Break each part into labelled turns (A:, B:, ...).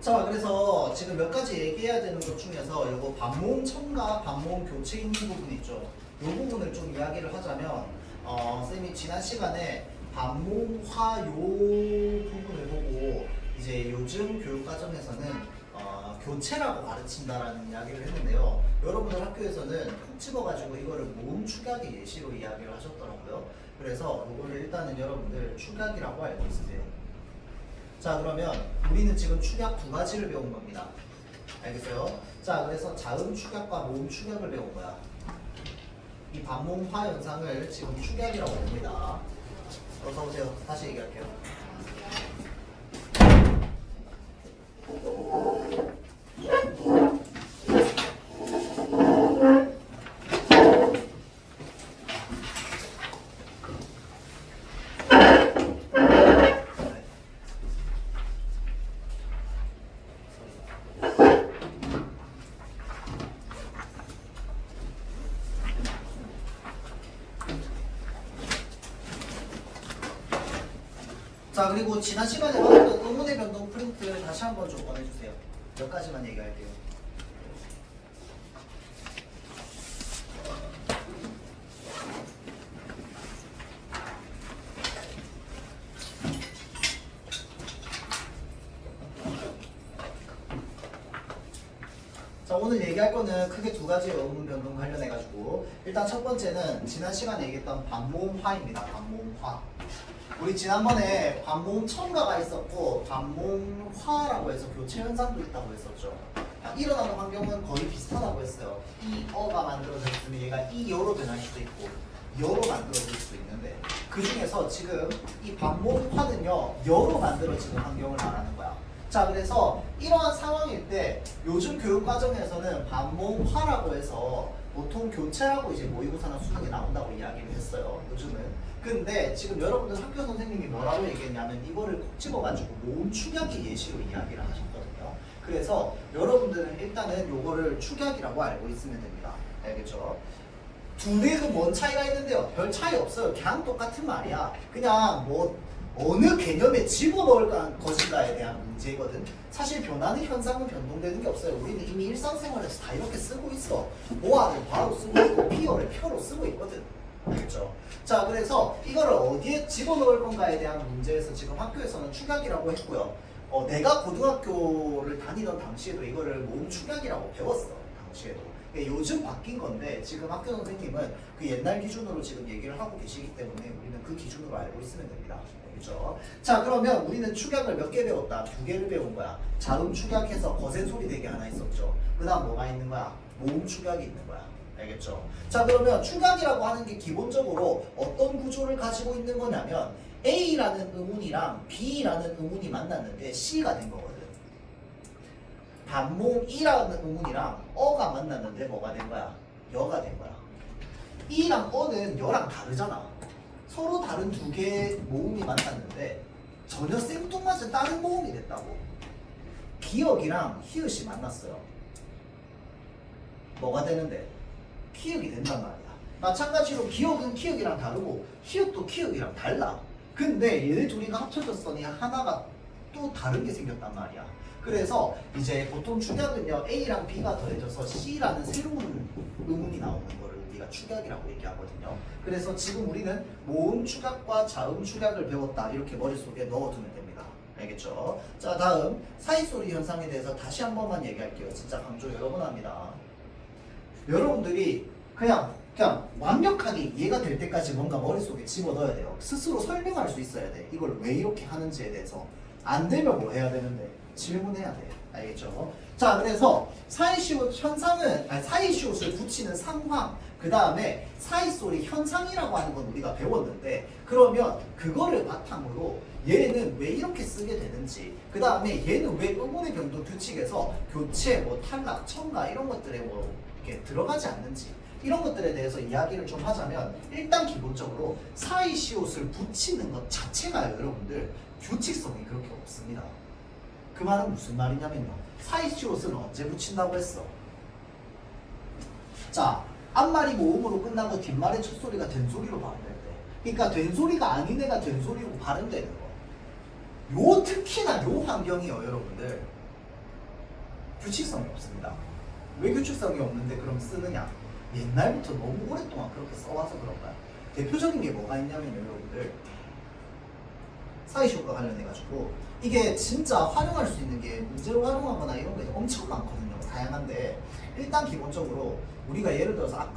A: 자, 그래서 지금 몇 가지 얘기해야 되는 것 중에서 요거 반모음 첨가, 반모음 교체 있는 부분 있죠. 요 부분을 좀 이야기를 하자면 쌤이 지난 시간에 반모음화 요 부분을 보고 이제 요즘 교육과정에서는 교체라고 가르친다라는 이야기를 했는데요. 여러분들 학교에서는 콕 집어가지고 이거를 모음 축약의 예시로 이야기를 하셨더라고요. 그래서 요거를 일단은 여러분들 축약이라고 알고 있으세요. 자, 그러면 우리는 지금 축약 두 가지를 배운 겁니다. 알겠어요? 자, 그래서 자음 축약과 모음 축약을 배운 거야. 이 반모음화 현상을 지금 축약이라고 봅니다. 어서 오세요. 다시 얘기할게요. 자, 그리고 지난 시간에 봤던 의문의 변동 프린트 다시 한번 좀 보내주세요. 몇 가지만 얘기할게요. 자, 오늘 얘기할 거는 크게 두 가지 의문 변동 관련해가지고 일단 첫 번째는 지난 시간에 얘기했던 반모음화입니다. 반모음화. 우리 지난번에 반모음 첨가가 있었고 반모음화라고 해서 교체 현상도 있다고 했었죠. 일어나는 환경은 거의 비슷하다고 했어요. 이 어가 만들어졌으면 얘가 이 여로 변할 수도 있고 여로 만들어질 수도 있는데 그 중에서 지금 이 반모음화는요 여로 만들어지는 환경을 말하는 거야. 자, 그래서 이러한 상황일 때 요즘 교육과정에서는 반모음화라고 해서 보통 교체라고 이제 모의고사나 수능에 나온다고 이야기를 했어요. 요즘은. 근데 지금 여러분들 학교 선생님이 뭐라고 얘기했냐면 이거를 콕 집어가지고 모음 축약의 예시로 이야기를 하셨거든요. 그래서 여러분들은 일단은 요거를 축약이라고 알고 있으면 됩니다. 알겠죠? 두 개는 뭔 차이가 있는데요? 별 차이 없어요. 그냥 똑같은 말이야. 그냥 뭐 어느 개념에 집어넣을 것인가에 대한 문제거든. 사실 변하는 현상은 변동되는 게 없어요. 우리는 이미 일상생활에서 다 이렇게 쓰고 있어. 모아를 바로 쓰고 있고 피어를 표로 쓰고 있거든. 알겠죠? 자, 그래서 이거를 어디에 집어넣을 건가에 대한 문제에서 지금 학교에서는 축약이라고 했고요. 내가 고등학교를 다니던 당시에도 이거를 모음 축약이라고 배웠어. 당시에도. 요즘 바뀐 건데 지금 학교 선생님은 그 옛날 기준으로 지금 얘기를 하고 계시기 때문에 우리는 그 기준으로 알고 있으면 됩니다. 알겠죠? 자, 그러면 우리는 축약을 몇 개 배웠다? 두 개를 배운 거야. 자음 축약해서 거센 소리 되게 하나 있었죠. 그 다음 뭐가 있는 거야? 모음 축약이 있는 거야. 알겠죠? 자, 그러면 축약이라고 하는 게 기본적으로 어떤 구조를 가지고 있는 거냐면 A라는 의문이랑 B라는 의문이 만났는데 C가 된 거거든. 반모음 E라는 의문이랑 어가 만났는데 뭐가 된 거야? 여가 된 거야. E랑 어는 여랑 다르잖아. 서로 다른 두 개의 모음이 만났는데 전혀 생뚱맞은 다른 모음이 됐다고. 기억이랑 히읗이 만났어요. 뭐가 되는데? 키읔이 된단 말이야. 마찬가지로 기억은 키읔이랑 다르고 히읗도 키읔이랑 달라. 근데 얘네 둘이가 합쳐졌더니 하나가 또 다른 게 생겼단 말이야. 그래서 이제 보통 축약은요 A랑 B가 더해져서 C라는 새로운 의문이 나오는 거를 우리가 축약이라고 얘기하거든요. 그래서 지금 우리는 모음 축약과 자음 축약을 배웠다 이렇게 머릿속에 넣어두면 됩니다. 알겠죠? 자, 다음 사이소리 현상에 대해서 다시 한 번만 얘기할게요. 진짜 강조 여러 번 합니다. 여러분들이 그냥 완벽하게 이해가 될 때까지 뭔가 머릿속에 집어넣어야 돼요. 스스로 설명할 수 있어야 돼. 이걸 왜 이렇게 하는지에 대해서. 안 되면 뭐 해야 되는데? 질문해야 돼. 알겠죠? 자, 그래서 사이시옷 현상은, 사이시옷을 붙이는 상황, 그 다음에 사이소리 현상이라고 하는 건 우리가 배웠는데, 그러면 그거를 바탕으로 얘는 왜 이렇게 쓰게 되는지, 그 다음에 얘는 왜 의문의 변동 규칙에서 교체, 뭐 탈락, 첨가 이런 것들에 뭐 이렇게 들어가지 않는지, 이런 것들에 대해서 이야기를 좀 하자면 일단 기본적으로 사이시옷을 붙이는 것 자체가 여러분들 규칙성이 그렇게 없습니다. 그 말은 무슨 말이냐면요. 사이시옷은 언제 붙인다고 했어? 자, 앞말이 모음으로 끝나고 뒷말의 첫 소리가 된 소리로 발음될 때. 그러니까 된 소리가 아닌 애가 된 소리로 발음되는 거. 요 특히나 요 환경이요, 여러분들. 규칙성이 없습니다. 왜 규칙성이 없는데 그럼 쓰느냐? 옛날부터 너무 오랫동안 그렇게 써와서 그런가요? 대표적인 게 뭐가 있냐면 여러분들 사이시옷과 관련해가지고 이게 진짜 활용할 수 있는 게 문제로 활용하거나 이런 게 엄청 많거든요. 다양한데 일단 기본적으로 우리가 예를 들어서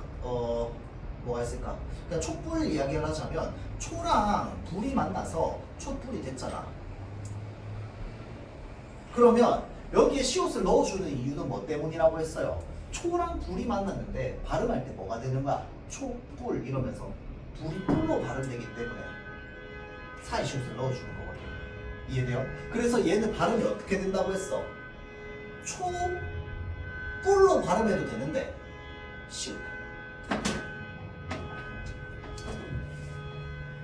A: 뭐가 있을까? 그냥 촛불 이야기를 하자면 초랑 불이 만나서 촛불이 됐잖아. 그러면 여기에 시옷을 넣어주는 이유는 뭐 때문이라고 했어요? 초랑 불이 만났는데 발음할 때 뭐가 되는 거야? 촛불 이러면서 불이 뿔로 발음되기 때문에 사이시옷을 넣어주는 거거든. 이해돼요? 그래서 얘는 발음이 어떻게 된다고 했어? 촛불로 발음해도 되는데 시옷.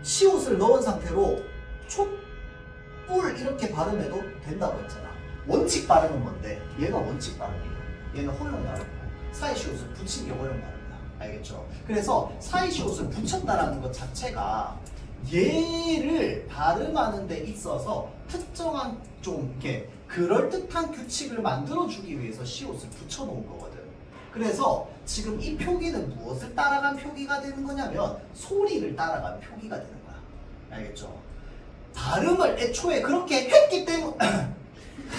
A: 시옷을 넣은 상태로 촛불 이렇게 발음해도 된다고 했잖아. 원칙 발음은 뭔데? 얘가 원칙 발음이에요. 얘는 허용 발음이고 사이시옷을 붙인 게 허용 발음이야. 알겠죠? 그래서 사이시옷을 붙였다라는 것 자체가 얘를 발음하는 데 있어서 특정한 좀 이렇게 그럴듯한 규칙을 만들어주기 위해서 시옷을 붙여놓은 거거든. 그래서 지금 이 표기는 무엇을 따라간 표기가 되는 거냐면 소리를 따라간 표기가 되는 거야. 알겠죠? 발음을 애초에 그렇게 했기 때문에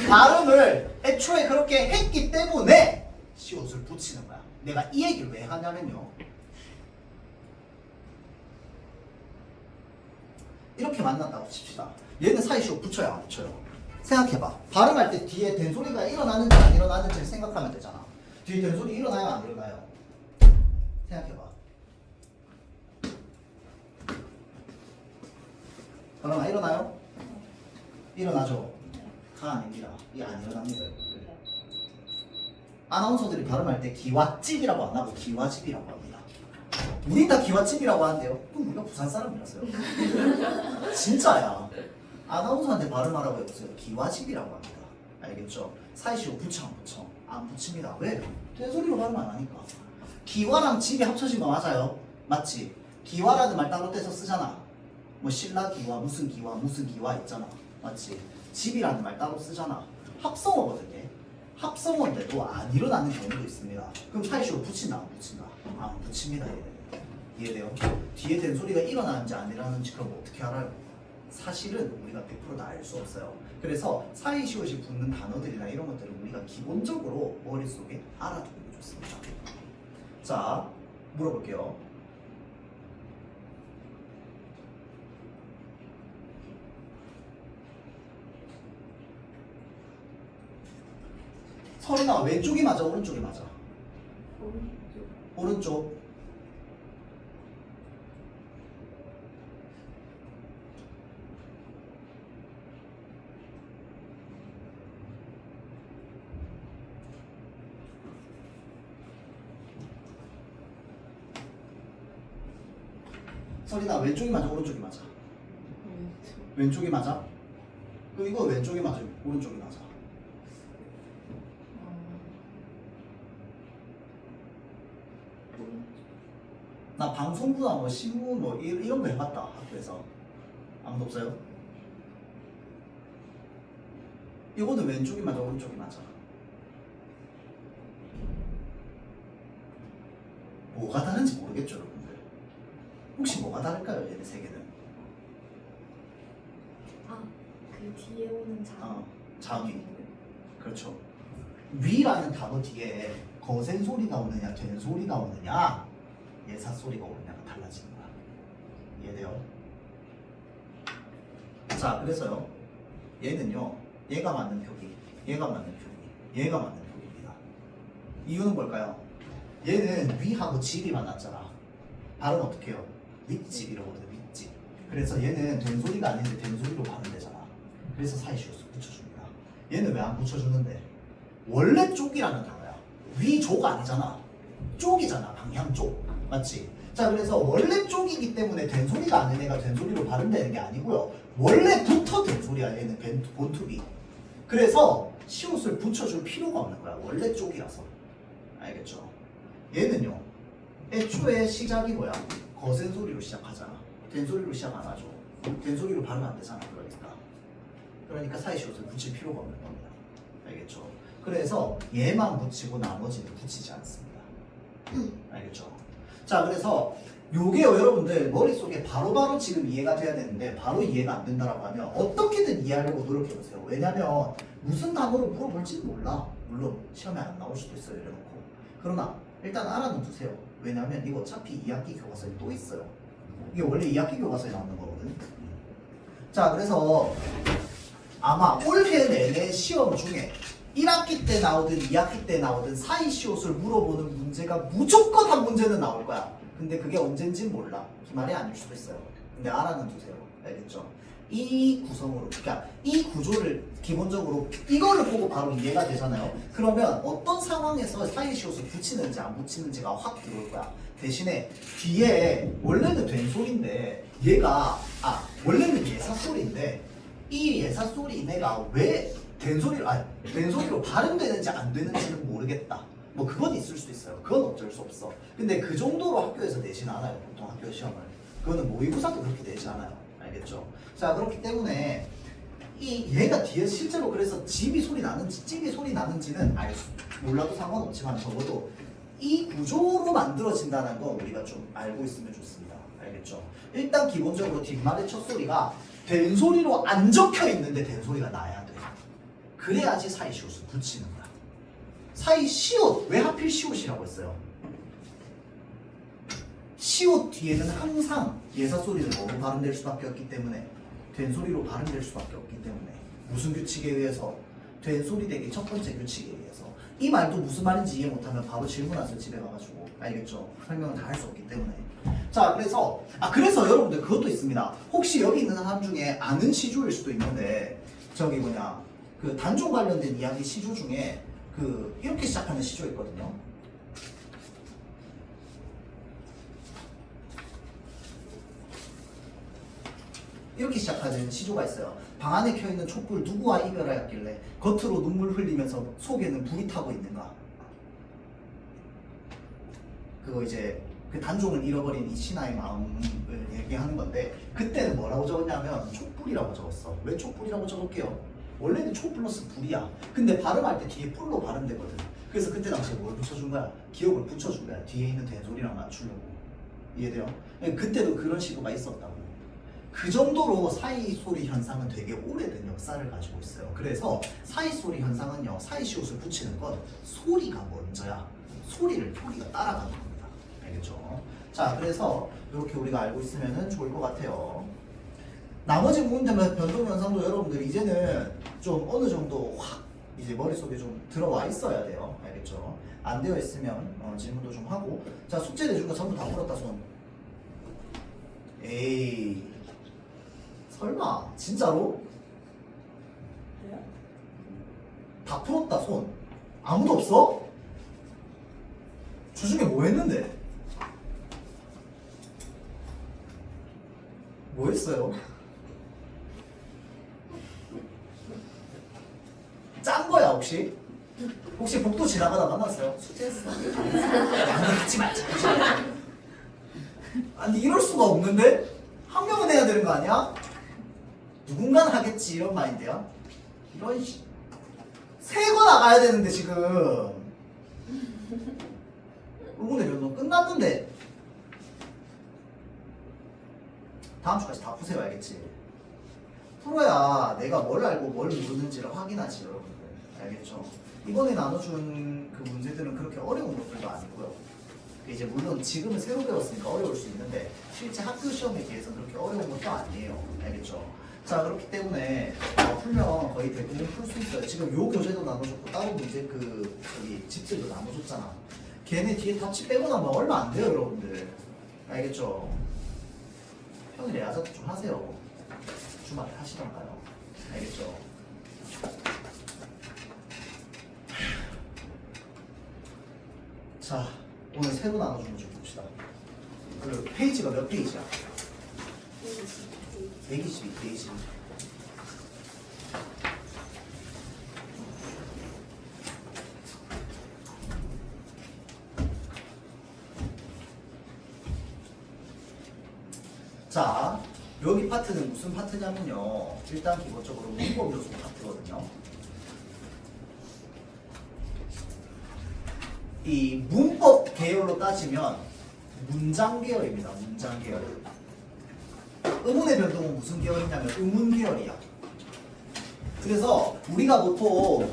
A: 발음을 애초에 그렇게 했기 때문에 시옷을 붙이는 거야. 내가 이 얘기를 왜 하냐면요. 이렇게 만났다고 칩시다. 얘는 사이시옷 붙여요, 안 붙여요? 생각해봐. 발음할 때 뒤에 된소리가 일어나는지 안 일어나는지를 생각하면 되잖아. 뒤에 된소리 일어나요, 안 일어나요? 생각해봐. 발음 일어나요? 일어나죠? 다 아닙니다. 이게 안 일어납니다, 여러분들. 아나운서들이 발음할 때 기와집이라고 안 하고 기와집이라고 합니다. 우린 다 기와집이라고 하는데요. 그럼 우리가 부산 사람이라서요. 진짜야. 아나운서한테 발음하라고 해보세요. 기와집이라고 합니다. 알겠죠? 사이시옷 붙여 안 붙여? 안 붙입니다. 왜? 된소리로 발음 안 하니까. 기와랑 집이 합쳐진 거 맞아요? 맞지? 기와라는 말 따로 떼서 쓰잖아. 뭐 신라 기와 무슨 기와 무슨 기와 있잖아. 맞지? 집이라는 말 따로 쓰잖아. 합성어거든요. 합성어인데도 안 일어나는 경우도 있습니다. 그럼 사이시옷 붙인다 안 붙인다? 안 붙입니다. 얘는. 이해돼요? 뒤에 된 소리가 일어나는지 안 일어나는지 그럼 어떻게 알아요? 사실은 우리가 100% 다 알 수 없어요. 그래서 사이시옷이 붙는 단어들이나 이런 것들은 우리가 기본적으로 머릿속에 알아두는 게 좋습니다. 자, 물어볼게요. 서른아, 왼쪽이 맞아, 오른쪽이 맞아? 오른쪽. 서린아, 왼쪽이 맞아, 오른쪽이 맞아? 왼쪽이 맞아? 그럼 이거 왼쪽이 맞아, 오른쪽이 맞아? 나 방송부나 뭐 신문 뭐 이런 거 해봤다, 학교에서. 아무도 없어요? 이거는 왼쪽이 맞아, 오른쪽이 맞아? 뭐가 다른지 모르겠죠, 여러분들. 혹시 뭐가 다를까요, 얘네 세 개는?
B: 그 뒤에 오는
A: 자위. 그렇죠. 위라는 단어 뒤에 거센 소리가 오느냐, 된 소리가 오느냐, 예사 소리가 오느냐가 달라지는 거야. 이해돼요? 자, 그래서요. 얘는요. 얘가 맞는 표기, 얘가 맞는 표기, 얘가 맞는 표기입니다. 이유는 뭘까요? 얘는 위하고 집이 만났잖아. 발음 어떻게 해요? 윗집이라고 하거든, 윗집. 그래서 얘는 된 소리가 아닌데 된 소리로 발음되잖아. 그래서 사이시옷을 붙여줍니다. 얘는 왜 안 붙여주는데? 원래 쪽이라는 단어야. 위족 아니잖아. 쪽이잖아, 방향 쪽. 맞지? 자, 그래서 원래 쪽이기 때문에 된 소리가 아닌 애가 된 소리로 발음되는 게 아니고요. 원래부터 된 소리야, 얘는 본투비. 그래서 시옷을 붙여줄 필요가 없는 거야. 원래 쪽이라서. 알겠죠? 얘는요. 애초에 시작이 뭐야? 거센 소리로 시작하잖아. 된 소리로 시작 안 하죠. 된 소리로 발음 안 되잖아. 그러니까 사이 시옷을 붙일 필요가 없는 겁니다. 알겠죠? 그래서 얘만 붙이고 나머지는 붙이지 않습니다. 알겠죠? 자, 그래서 요게요, 여러분들 머릿속에 바로바로 지금 이해가 돼야 되는데 바로 이해가 안 된다라고 하면 어떻게든 이해하려고 노력해보세요. 왜냐면 무슨 단어로 물어볼지는 몰라. 물론 시험에 안 나올 수도 있어요, 이래놓고. 그러나 일단 알아는 두세요. 왜냐면 이거 어차피 2학기 교과서에 또 있어요. 이게 원래 2학기 교과서에 나오는 거거든. 자, 그래서 아마 올해 내내 시험 중에 1학기 때 나오든 2학기 때 나오든 사이 시옷을 물어보는 문제가 무조건 한 문제는 나올 거야. 근데 그게 언젠진 몰라. 기말이 아닐 수도 있어요. 근데 알아는 두세요. 알겠죠? 이 구성으로, 그러니까 이 구조를 기본적으로 이거를 보고 바로 이해가 되잖아요. 그러면 어떤 상황에서 사이 시옷을 붙이는지 안 붙이는지가 확 들어올 거야. 대신에 뒤에 원래는 된 소리인데 얘가 원래는 예사 소리인데 이 예사 소리 이내가 왜 된 소리로 발음되는지 안 되는지는 모르겠다. 뭐 그건 있을 수도 있어요. 그건 어쩔 수 없어. 근데 그 정도로 학교에서 내진 않아요. 보통 학교 시험을. 그거는 모의고사도 그렇게 내지 않아요. 알겠죠? 자, 그렇기 때문에 얘가 뒤에 실제로 그래서 찝이 소리 나는지는 몰라도 상관없지만 적어도 이 구조로 만들어진다는 거 우리가 좀 알고 있으면 좋습니다. 알겠죠? 일단 기본적으로 뒷말의 첫 소리가 된 소리로 안 적혀 있는데 된 소리가 나야 돼. 그래야지 사이 시옷을 붙이는 거야. 사이 시옷, 왜 하필 시옷이라고 했어요? 시옷 뒤에는 항상 예사 소리는 뭐로 발음될 수밖에 없기 때문에 된 소리로 발음될 수밖에 없기 때문에 무슨 규칙에 의해서? 된 소리 되기 첫 번째 규칙에 의해서. 이 말도 무슨 말인지 이해 못하면 바로 질문하세요. 집에 가가지고. 알겠죠? 설명을 다 할 수 없기 때문에. 자, 그래서 여러분들 그것도 있습니다. 혹시 여기 있는 사람 중에 아는 시조일 수도 있는데 저기 그 단종 관련된 이야기 시조 중에 이렇게 시작하는 시조 있거든요. 이렇게 시작하는 시조가 있어요. 방 안에 켜있는 촛불 누구와 이별하였길래 겉으로 눈물 흘리면서 속에는 불이 타고 있는가. 그거 이제 그 단종을 잃어버린 이 신하의 마음을 얘기하는 건데 그때는 뭐라고 적었냐면 촛불이라고 적었어. 왜 촛불이라고 적을게요? 원래는 초 플러스 불이야. 근데 발음할 때 뒤에 뿔로 발음되거든. 그래서 그때 당시에 뭘 붙여준 거야? 기억을 붙여준 거야. 뒤에 있는 된소리랑 맞추려고. 이해돼요? 그때도 그런 시도가 있었다고. 그 정도로 사이 소리 현상은 되게 오래된 역사를 가지고 있어요. 그래서 사이 소리 현상은요, 사이 시옷을 붙이는 건 소리가 먼저야. 소리를 표기가 따라가는 겁니다. 알겠죠? 자, 그래서 이렇게 우리가 알고 있으면 좋을 것 같아요. 나머지 부분들 변동 현상도 여러분들 이제는 좀 어느 정도 확 이제 머릿속에 좀 들어와 있어야 돼요. 알겠죠? 안 되어 있으면 질문도 좀 하고. 자, 숙제 내준 거 전부 다 풀었다 손. 에이, 설마 진짜로?
B: 그래요?
A: 다 풀었다 손. 아무도 없어? 주중에 뭐 했는데? 뭐 했어요? 짠 거야 혹시? 혹시 복도 지나가다 만났어요? 숙제했어. 하지 말자. 아니 이럴 수가 없는데? 한 명은 해야 되는 거 아니야? 누군가는 하겠지 이런 마인드야? 이런 세 거 나가야 되는데 지금 오늘 변동 끝났는데 다음 주까지 다 푸세요. 알겠지? 풀어야 내가 뭘 알고 뭘 모르는지를 확인하지 여러분들. 알겠죠? 이번에 나눠준 그 문제들은 그렇게 어려운 것들도 아니고요. 이제 물론 지금은 새로 배웠으니까 어려울 수 있는데 실제 학교 시험에 비해서 그렇게 어려운 것도 아니에요. 알겠죠? 자, 그렇기 때문에 풀면 거의 대부분 풀 수 있어요. 지금 요 교재도 나눠줬고 다른 문제 저기 집들도 나눠줬잖아. 걔네 뒤에 답지 빼고 나면 얼마 안 돼요 여러분들. 알겠죠? 평일에 야자도 좀 하세요. 주말에 하시던가요. 알겠죠? 자, 오늘 새로 나눠준 거 좀 봅시다. 그 페이지가 몇 페이지야? 122페이지. 자, 여기 파트는 무슨 파트냐면요. 일단 기본적으로 문법 요소 파트거든요. 이 문법 계열로 따지면 문장 계열입니다. 문장 계열. 의문의 변동은 무슨 계열이냐면 의문 계열이야. 그래서 우리가 보통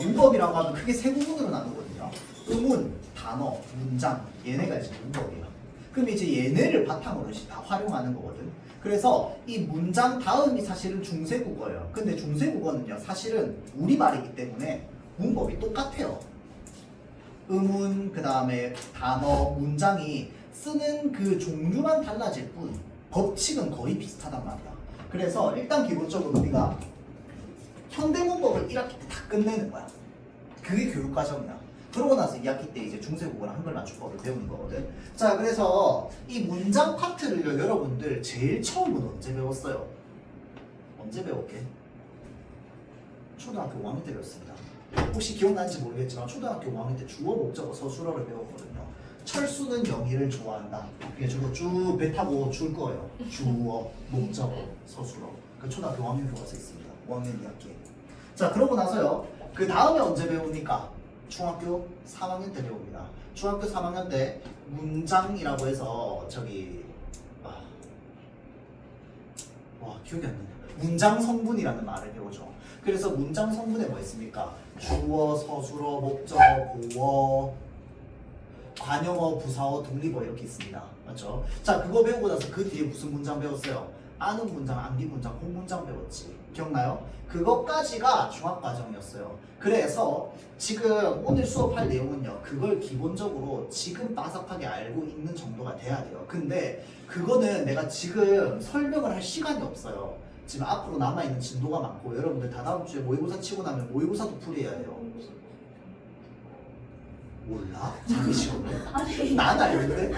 A: 문법이라고 하면 크게 세 부분으로 나누거든요. 의문, 단어, 문장, 얘네가 이제 문법이야. 그럼 이제 얘네를 바탕으로 다 활용하는 거거든. 그래서 이 문장 다음이 사실은 중세국어예요. 근데 중세국어는요, 사실은 우리말이기 때문에 문법이 똑같아요. 의문, 그 다음에 단어, 문장이 쓰는 그 종류만 달라질 뿐 법칙은 거의 비슷하단 말이야. 그래서 일단 기본적으로 우리가 현대문법을 1학기 때 다 끝내는 거야. 그게 교육과정이야. 그러고 나서 2학기 때 이제 중세국어랑 한글 맞춤법을 배우는 거거든. 자, 그래서 이 문장 파트를 여러분들 제일 처음은 언제 배웠어요? 언제 배웠게? 초등학교 5학년 때 배웠습니다. 혹시 기억나는지 모르겠지만 초등학교 5학년 때 주어, 목적어, 서술어를 배웠거든요. 철수는 영희를 좋아한다. 이게 저거 쭉 배 타고 줄 거예요. 주어, 목적어, 서술어. 그 초등학교 5학년 교과서에 있습니다. 5학년 2학기. 자, 그러고 나서요. 그 다음에 언제 배웁니까? 중학교 3학년 때 배웁니다. 중학교 3학년 때 문장이라고 해서 기억이 안 나네. 문장 성분이라는 말을 배우죠. 그래서 문장 성분에 뭐 있습니까? 주어, 서술어, 목적어, 보어, 관용어, 부사어, 독립어 이렇게 있습니다. 맞죠? 자, 그거 배우고 나서 그 뒤에 무슨 문장 배웠어요? 아는 문장, 암기 문장, 홍문장 배웠지. 기억나요? 그것까지가 중학과정이었어요. 그래서 지금 오늘 수업할 내용은요, 그걸 기본적으로 지금 빠삭하게 알고 있는 정도가 돼야 돼요. 근데 그거는 내가 지금 설명을 할 시간이 없어요. 지금 앞으로 남아있는 진도가 많고, 여러분들 다 다음 주에 모의고사 치고 나면 모의고사도 풀이해야 해요. 몰라? 자기 시험을? 난 알는데?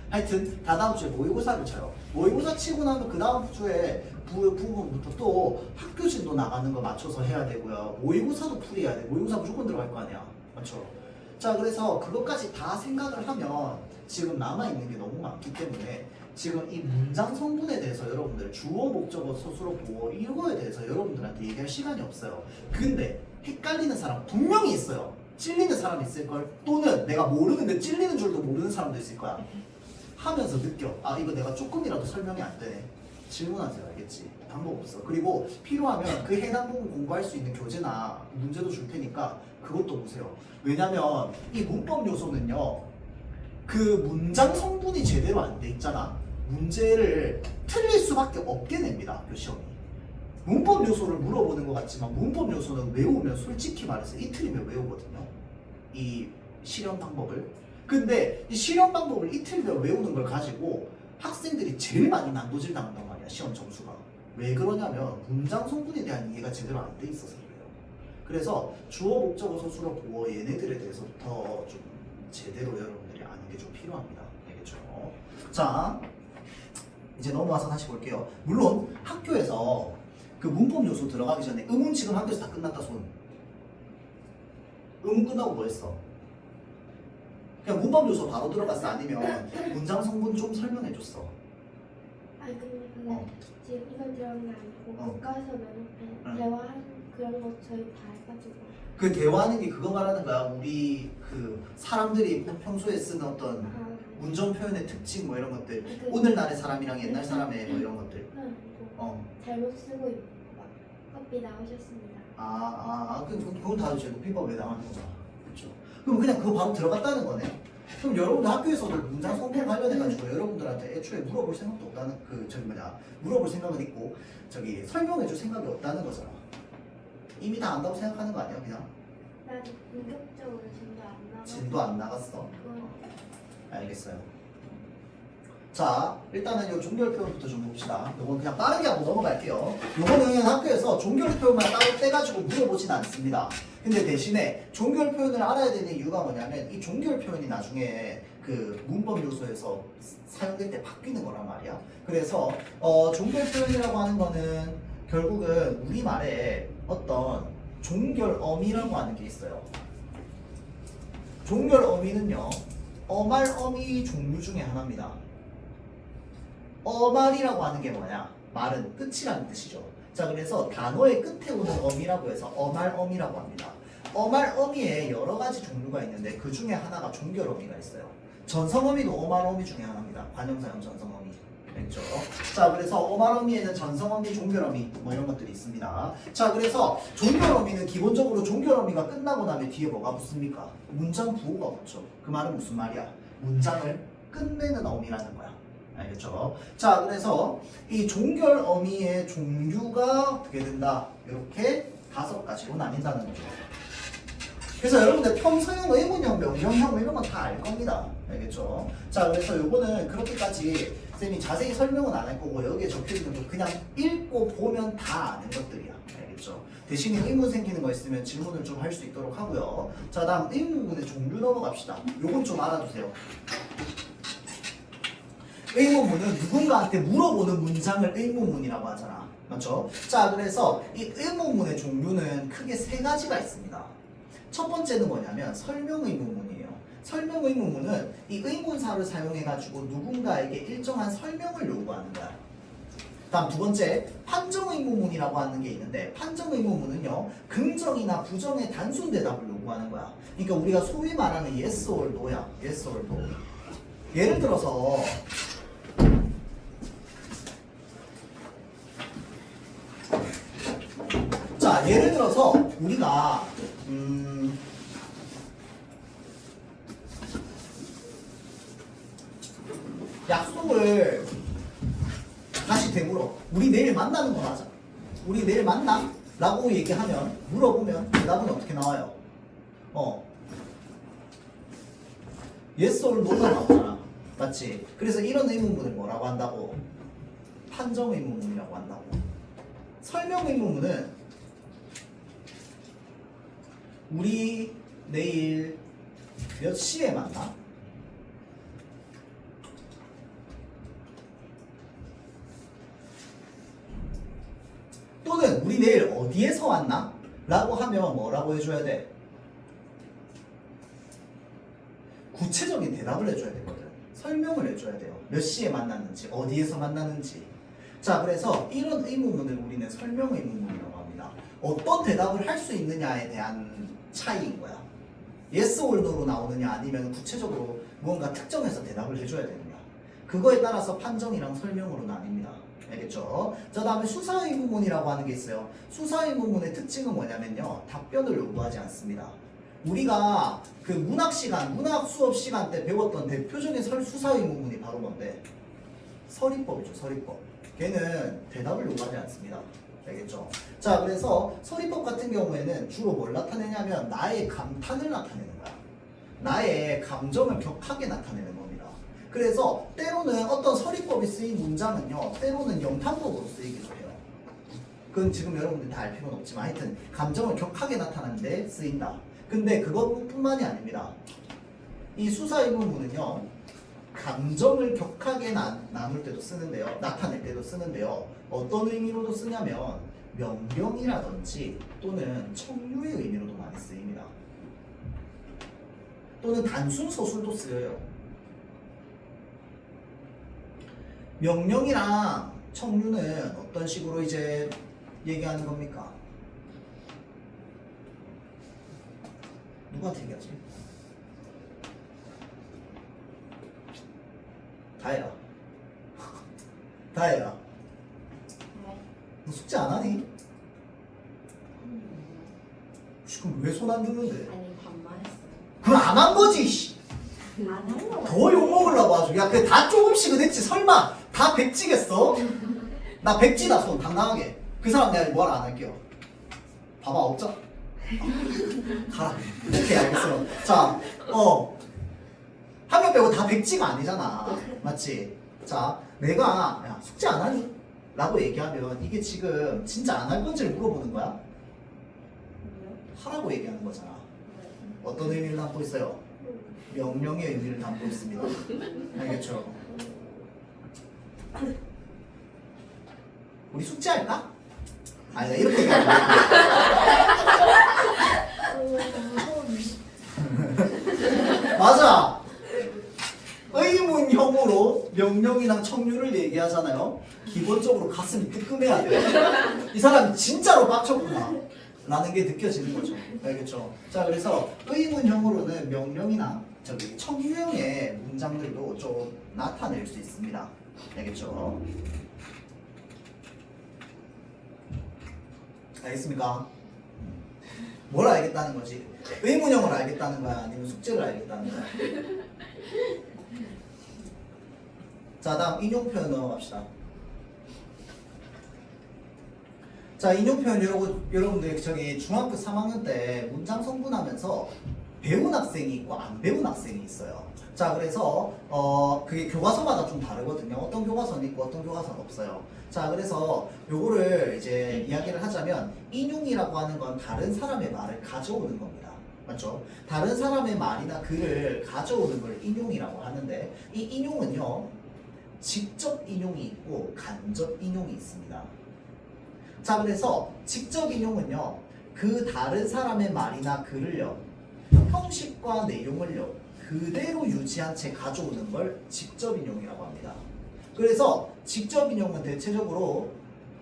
A: 하여튼 다 다음 주에 모의고사를 쳐요. 모의고사 치고 나면 그 다음 주에 부분부터 또 학교 진도 나가는 거 맞춰서 해야 되고요. 모의고사도 풀이해야 돼. 모의고사 무조건 들어갈 거 아니야. 맞죠? 자, 그래서 그것까지 다 생각을 하면 지금 남아있는 게 너무 많기 때문에 지금 이 문장 성분에 대해서 여러분들 주어, 목적어, 서술어, 보어 이거에 대해서 여러분들한테 얘기할 시간이 없어요. 근데 헷갈리는 사람 분명히 있어요. 찔리는 사람이 있을걸? 또는 내가 모르는데 찔리는 줄도 모르는 사람도 있을 거야. 하면서 느껴. 아, 이거 내가 조금이라도 설명이 안 되네. 질문하세요. 알겠지? 방법 없어. 그리고 필요하면 그 해당 부분 공부할 수 있는 교재나 문제도 줄 테니까 그것도 보세요. 왜냐면 이 문법 요소는요, 그 문장 성분이 제대로 안 돼 있잖아. 문제를 틀릴 수밖에 없게 냅니다. 학교 시험이. 문법 요소를 물어보는 것 같지만 문법 요소는 외우면 솔직히 말해서 이틀이면 외우거든요. 이 실현 방법을. 근데 이 실현 방법을 이틀이면 외우는 걸 가지고 학생들이 제일 많이 난도질 당한단 말이야. 시험 점수가. 왜 그러냐면 문장 성분에 대한 이해가 제대로 안 돼 있어서 그래요. 그래서 주어, 목적어, 서술어, 보어 얘네들에 대해서부터 좀 제대로 여러분들이 아는 게 좀 필요합니다. 알겠죠? 자, 이제 넘어와서 다시 볼게요. 물론 학교에서 그 문법 요소 들어가기 전에 의문 지금 학교에서 다 끝났다 손. 의문 끝나고 뭐 했어? 그냥 문법 요소 바로 들어갔어? 아니면 문장 성분 좀 설명해 줬어?
B: 아니 근데 지금 이걸 들어간 게 아니고 교과서 면접에 대화하는 그런 거 저희 다 해가지고.
A: 그 대화하는 게 그거 말하는 거야. 우리 그 사람들이 평소에 쓰는 어떤 문장 표현의 특징 뭐 이런 것들. 오늘날의 사람이랑 옛날 사람의 뭐 이런 것들.
B: 잘못 쓰고 있는 거 커피 나오셨습니다.
A: 그건 다 이제 높임법에 나가는 거잖아. 그렇죠. 그럼 그냥 그거 바로 들어갔다는 거네. 그럼 여러분들 학교에서도 문장 성분 관련해가지고 여러분들한테 애초에 물어볼 생각도 없다는 물어볼 생각은 있고 설명해줄 생각이 없다는 거잖아. 이미 다 안다고 생각하는 거 아니야 그냥?
B: 난 본격적으로 진도 안 나가.
A: 진도 안 나갔어. 알겠어요. 자, 일단은 이 종결 표현부터 좀 봅시다. 이건 그냥 빠르게 한번 넘어갈게요. 이거는 학교에서 종결 표현만 따로 떼가지고 물어보진 않습니다. 근데 대신에 종결 표현을 알아야 되는 이유가 뭐냐면 이 종결 표현이 나중에 그 문법 요소에서 사용될 때 바뀌는 거란 말이야. 그래서 종결 표현이라고 하는 거는 결국은 우리말에 어떤 종결 어미라고 하는 게 있어요. 종결 어미는요, 어말 어미 종류 중에 하나입니다. 어말이라고 하는 게 뭐냐? 말은 끝이라는 뜻이죠. 자, 그래서 단어의 끝에 오는 어미라고 해서 어말어미라고 합니다. 어말어미에 여러 가지 종류가 있는데 그 중에 하나가 종결어미가 있어요. 전성어미도 어말어미 중에 하나입니다. 관형사형 전성어미. 됐죠? 자, 그래서 어말어미에는 전성어미, 종결어미 뭐 이런 것들이 있습니다. 자, 그래서 종결어미는 기본적으로 종결어미가 끝나고 나면 뒤에 뭐가 붙습니까? 문장 부호가 붙죠. 그 말은 무슨 말이야? 문장을 끝내는 어미라는 거야. 알겠죠? 자, 그래서 이 종결어미의 종류가 어떻게 된다? 이렇게 5가지로 나뉜다는 거죠. 그래서 여러분들 평서형, 의문형, 명령형 이런 건 다 알 겁니다. 알겠죠? 자, 그래서 요거는 그렇게까지 쌤이 자세히 설명은 안 할 거고 여기에 적혀있는 거 그냥 읽고 보면 다 아는 것들이야. 알겠죠? 대신에 의문 생기는 거 있으면 질문을 좀 할 수 있도록 하고요. 자, 다음 의문문의 종류 넘어갑시다. 요건 좀 알아두세요. 의문문은 누군가한테 물어보는 문장을 의문문이라고 하잖아. 맞죠? 자, 그래서 이 의문문의 종류는 크게 3가지가 있습니다. 첫 번째는 뭐냐면 설명 의문문이에요. 설명 의문문은 이 의문사를 사용해가지고 누군가에게 일정한 설명을 요구하는 거야. 다음 두 번째, 판정 의문문이라고 하는 게 있는데 판정 의문문은요 긍정이나 부정의 단순 대답을 요구하는 거야. 그러니까 우리가 소위 말하는 yes or no야. yes or no. 예를 들어서 자, 예를 들어서 우리가 약속을 다시 되물어. 우리 내일 만나는 거 맞아? 우리 내일 만나? 라고 얘기하면 물어보면 대답은 어떻게 나와요? yes or no가 나오잖아. 맞지? 그래서 이런 의문문을 뭐라고 한다고? 판정 의문문이라고 한다고. 설명 의문문은 우리 내일 몇 시에 만나? 또는 우리 내일 어디에서 만나? 라고 하면 뭐라고 해줘야 돼? 구체적인 대답을 해줘야 되거든. 설명을 해줘야 돼요. 몇 시에 만났는지, 어디에서 만나는지. 자, 그래서 이런 의문문을 우리는 설명 의문문이라고 합니다. 어떤 대답을 할 수 있느냐에 대한 차이인 거야. yes or no로 나오느냐 아니면 구체적으로 무언가 특정해서 대답을 해줘야 되느냐. 그거에 따라서 판정이랑 설명으로 나뉩니다. 알겠죠? 자, 다음에 수사 의문문이라고 하는 게 있어요. 수사 의문문의 특징은 뭐냐면요. 답변을 요구하지 않습니다. 우리가 그 문학 시간, 문학 수업 시간 때 배웠던 대표적인 수사 의문문이 바로 뭔데? 서리법이죠, 서리법. 걔는 대답을 요구하지 않습니다. 알겠죠? 자, 그래서 서리법 같은 경우에는 주로 뭘 나타내냐면 나의 감탄을 나타내는 거야. 나의 감정을 격하게 나타내는 겁니다. 그래서 때로는 어떤 서리법이 쓰인 문장은요, 때로는 영탄법으로 쓰이기도 해요. 그건 지금 여러분들 다 알 필요는 없지만 하여튼 감정을 격하게 나타내는 데 쓰인다. 근데 그것뿐만이 아닙니다. 이 수사 의문문은요, 감정을 격하게 나눌 때도 쓰는데요, 나타낼 때도 쓰는데요, 어떤 의미로도 쓰냐면 명령이라든지 또는 청유의 의미로도 많이 쓰입니다. 또는 단순 서술도 쓰여요. 명령이랑 청유는 어떤 식으로 이제 얘기하는 겁니까? 누구한테 얘기하지? 다혜야. 다혜야. 너 숙제 안 하니? 그럼 왜 손 안 드는데?
C: 아니 반만 했어요.
A: 그럼 안 한 거지. 씨.
C: 안 하려고.
A: 더 욕먹으려고 아주. 야, 그 다 조금씩은 했지. 설마 다 백지겠어? 나 백지다 손 당당하게. 그 사람 내가 뭐하러 안 할게요. 봐봐 없자. 가라. 오케이 알겠어. 자, 한 명 빼고 다 백지가 아니잖아. 맞지? 자, 내가 야 숙제 안 하니? 라고 얘기하면 이게 지금 진짜 안 할 건지를 물어보는 거야? 하라고 얘기하는 거잖아. 어떤 의미를 담고 있어요? 명령의 의미를 담고 있습니다. 알겠죠? 우리 숙제할까? 아니 이렇게 얘기하는 맞아. 의문형으로 명령이랑 청유를 얘기하잖아요. 기본적으로 가슴이 뜨끔해야 돼요. 이 사람이 진짜로 빡쳤구나 라는 게 느껴지는 거죠. 알겠죠? 자, 그래서 의문형으로는 명령이나 청유형의 문장들도 좀 나타낼 수 있습니다. 알겠죠? 알겠습니까? 뭘 알겠다는 거지? 의문형을 알겠다는 거야? 아니면 숙제를 알겠다는 거야? 자, 다음 인용 표현 넘어갑시다. 자, 인용 표현 여러분들 저기 중학교 3학년 때 문장 성분하면서 배운 학생이 있고 안 배운 학생이 있어요. 자, 그래서 그게 교과서마다 좀 다르거든요. 어떤 교과서는 있고 어떤 교과서는 없어요. 자, 그래서 요거를 이제 이야기를 하자면 인용이라고 하는 건 다른 사람의 말을 가져오는 겁니다. 맞죠? 다른 사람의 말이나 글을 가져오는 걸 인용이라고 하는데 이 인용은요 직접 인용이 있고 간접 인용이 있습니다. 자, 그래서 직접 인용은요 그 다른 사람의 말이나 글을요 형식과 내용을요 그대로 유지한 채 가져오는 걸 직접 인용이라고 합니다. 그래서 직접 인용은 대체적으로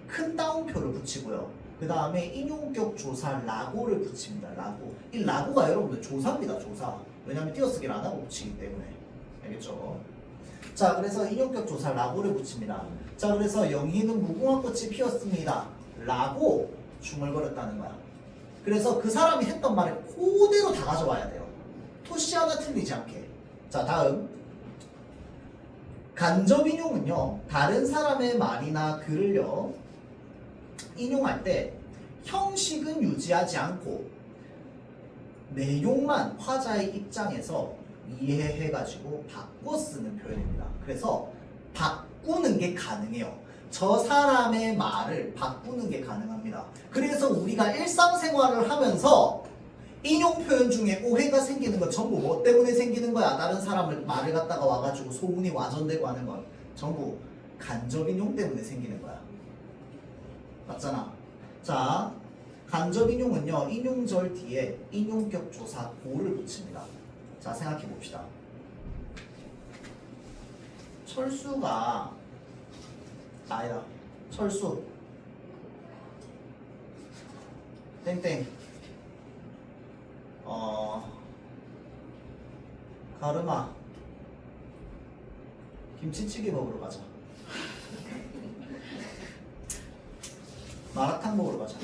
A: 큰 따옴표를 붙이고요. 그 다음에 인용격 조사 라고를 붙입니다. 라고. 이 라고가 여러분들 조사입니다. 조사. 왜냐하면 띄어쓰기를 안 하고 붙이기 때문에. 알겠죠? 자, 그래서 인용격 조사 라고를 붙입니다. 자, 그래서 영희는 무궁화 꽃이 피었습니다. 라고 중얼거렸다는 거야. 그래서 그 사람이 했던 말을 그대로 다 가져와야 돼요. 토시 하나 틀리지 않게. 자, 다음. 간접 인용은요, 다른 사람의 말이나 글을요, 인용할 때 형식은 유지하지 않고 내용만 화자의 입장에서 이해해가지고 바꿔 쓰는 표현입니다. 그래서 바꾸는 게 가능해요. 저 사람의 말을 바꾸는 게 가능합니다. 그래서 우리가 일상생활을 하면서 인용 표현 중에 오해가 생기는 건 전부 뭐 때문에 생기는 거야? 다른 사람을 말을 갖다가 와가지고 소문이 와전되고 하는 건 전부 간접 인용 때문에 생기는 거야. 맞잖아. 자, 간접 인용은요 인용절 뒤에 인용격 조사 고를 붙입니다. 자, 생각해 봅시다. 철수가 아니다. 철수 땡땡 가르마 김치찌개 먹으러 가자. 마라탕 먹으러 가자.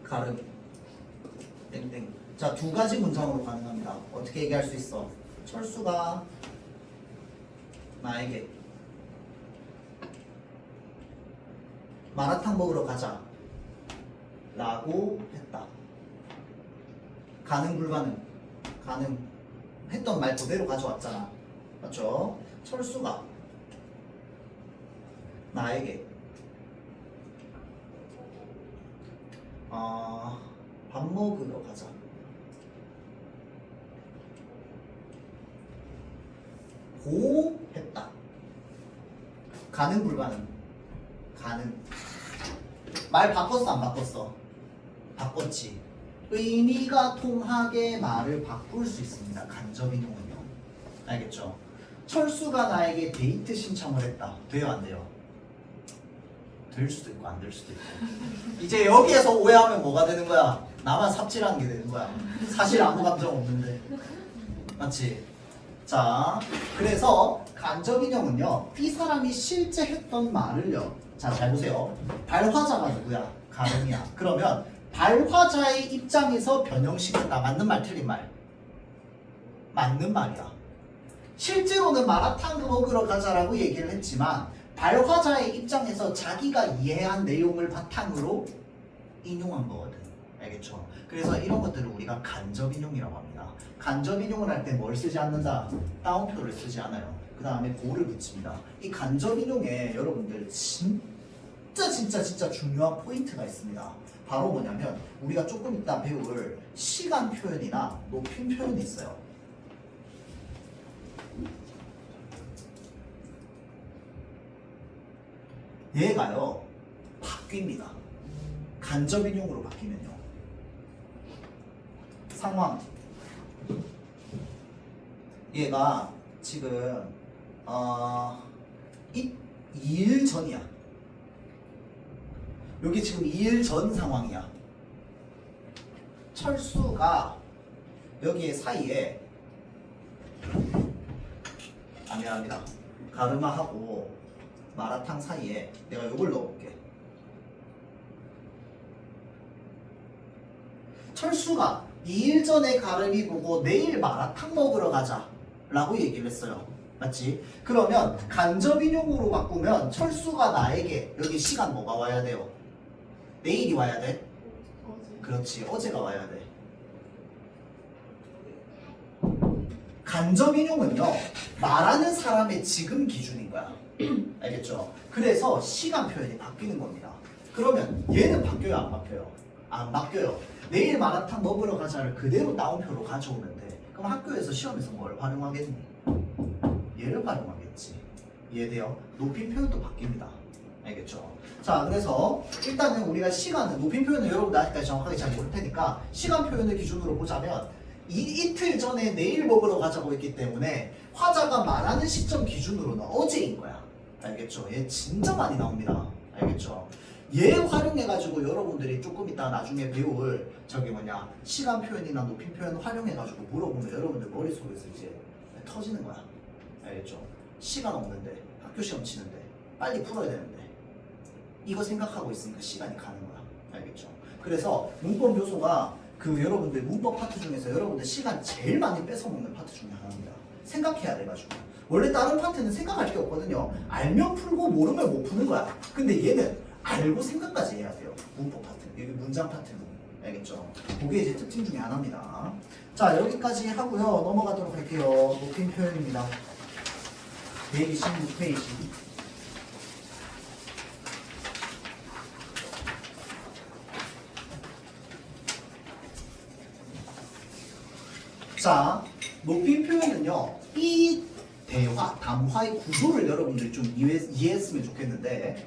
A: 가름 땡땡. 자, 두 가지 문장으로 가능합니다. 어떻게 얘기할 수 있어? 철수가 나에게 마라탕 먹으러 가자 라고 했다. 가능 불가능? 가능. 했던 말 그대로 가져왔잖아. 맞죠? 철수가 나에게 밥 먹으러 가자 고 했다. 가능 불가능? 가능. 말 바꿨어 안 바꿨어? 바꿨지. 의미가 통하게 말을 바꿀 수 있습니다. 간접 인용은요. 알겠죠? 철수가 나에게 데이트 신청을 했다. 돼요 안 돼요? 될 수도 있고 안 될 수도 있고. 이제 여기에서 오해하면 뭐가 되는 거야? 나만 삽질하는 게 되는 거야. 사실 아무 감정 없는데. 맞지? 자, 그래서 간접 인용은요 이 사람이 실제 했던 말을요, 자, 잘 보세요. 발화자가 누구야? 가름이야. 그러면 발화자의 입장에서 변형시켰다. 맞는 말 틀린 말? 맞는 말이야. 실제로는 마라탕 먹으러 가자라고 얘기를 했지만 발화자의 입장에서 자기가 이해한 내용을 바탕으로 인용한 거거든. 알겠죠? 그래서 이런 것들을 우리가 간접 인용이라고 합니다. 간접 인용을 할 때 뭘 쓰지 않는다? 따옴표를 쓰지 않아요. 그 다음에 고를 붙입니다. 이 간접 인용에 여러분들 진짜 중요한 포인트가 있습니다. 바로 뭐냐면 우리가 조금 이따 배울 시간 표현이나 높임 표현이 있어요. 얘가요 바뀝니다. 간접 인용으로 바뀌면요 상황. 얘가 지금 2일 전이야. 여기 지금 2일 전 상황이야. 철수가 여기 사이에 미안합니다. 가르마하고 마라탕 사이에 내가 요걸 넣어볼게. 철수가 2일 전에 가르미 보고 내일 마라탕 먹으러 가자 라고 얘기를 했어요. 맞지? 그러면 간접 인용으로 바꾸면 철수가 나에게 여기 시간 뭐가 와야 돼요? 내일이 와야 돼? 그렇지, 어제가 와야 돼. 간접 인용은요, 말하는 사람의 지금 기준인 거야. 알겠죠? 그래서 시간 표현이 바뀌는 겁니다. 그러면 얘는 바뀌어요, 안 바뀌어요? 안 바뀌어요. 내일 마라탕 먹으러 가자를 그대로 따옴표로 가져오면 돼. 그럼 학교에서 시험에서 뭘 활용하겠니? 얘를 활용하겠지. 이해돼요? 높임 표현도 바뀝니다. 알겠죠? 자, 그래서 일단은 우리가 시간은 높임 표현은 여러분들 아직까지 정확하게 잘 모를 테니까 시간 표현을 기준으로 보자면 이틀 전에 내일 먹으러 가자고 했기 때문에 화자가 말하는 시점 기준으로는 어제인 거야. 알겠죠? 얘 진짜 많이 나옵니다. 알겠죠? 얘 활용해가지고 여러분들이 조금 이따 나중에 배울 시간 표현이나 높임 표현 활용해가지고 물어보면 여러분들 머릿속에서 이제 터지는 거야. 알겠죠? 시간 없는데 학교 시험 치는데 빨리 풀어야 되는데 이거 생각하고 있으니까 시간이 가는 거야. 알겠죠? 그래서 문법 요소가 여러분들 문법 파트 중에서 여러분들 시간 제일 많이 뺏어먹는 파트 중에 하나입니다. 생각해야 돼가지고. 원래 다른 파트는 생각할 게 없거든요. 알면 풀고 모르면 못 푸는 거야. 근데 얘는 알고 생각까지 해야 돼요. 문법 파트. 여기 문장 파트는. 알겠죠? 그게 이제 특징 중에 하나입니다. 자, 여기까지 하고요. 넘어가도록 할게요. 높임 표현입니다. 126페이지. 자, 높임 표현은요, 이 대화, 담화의 구조를 여러분들이 좀 이해했으면 좋겠는데,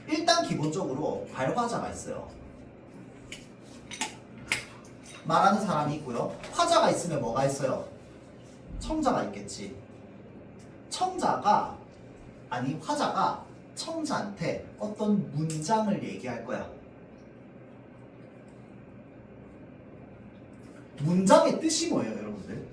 A: 일단 기본적으로 발화자가 있어요. 말하는 사람이 있고요. 화자가 있으면 뭐가 있어요? 청자가 있겠지. 화자가 청자한테 어떤 문장을 얘기할 거야. 문장의 뜻이 뭐예요, 여러분들?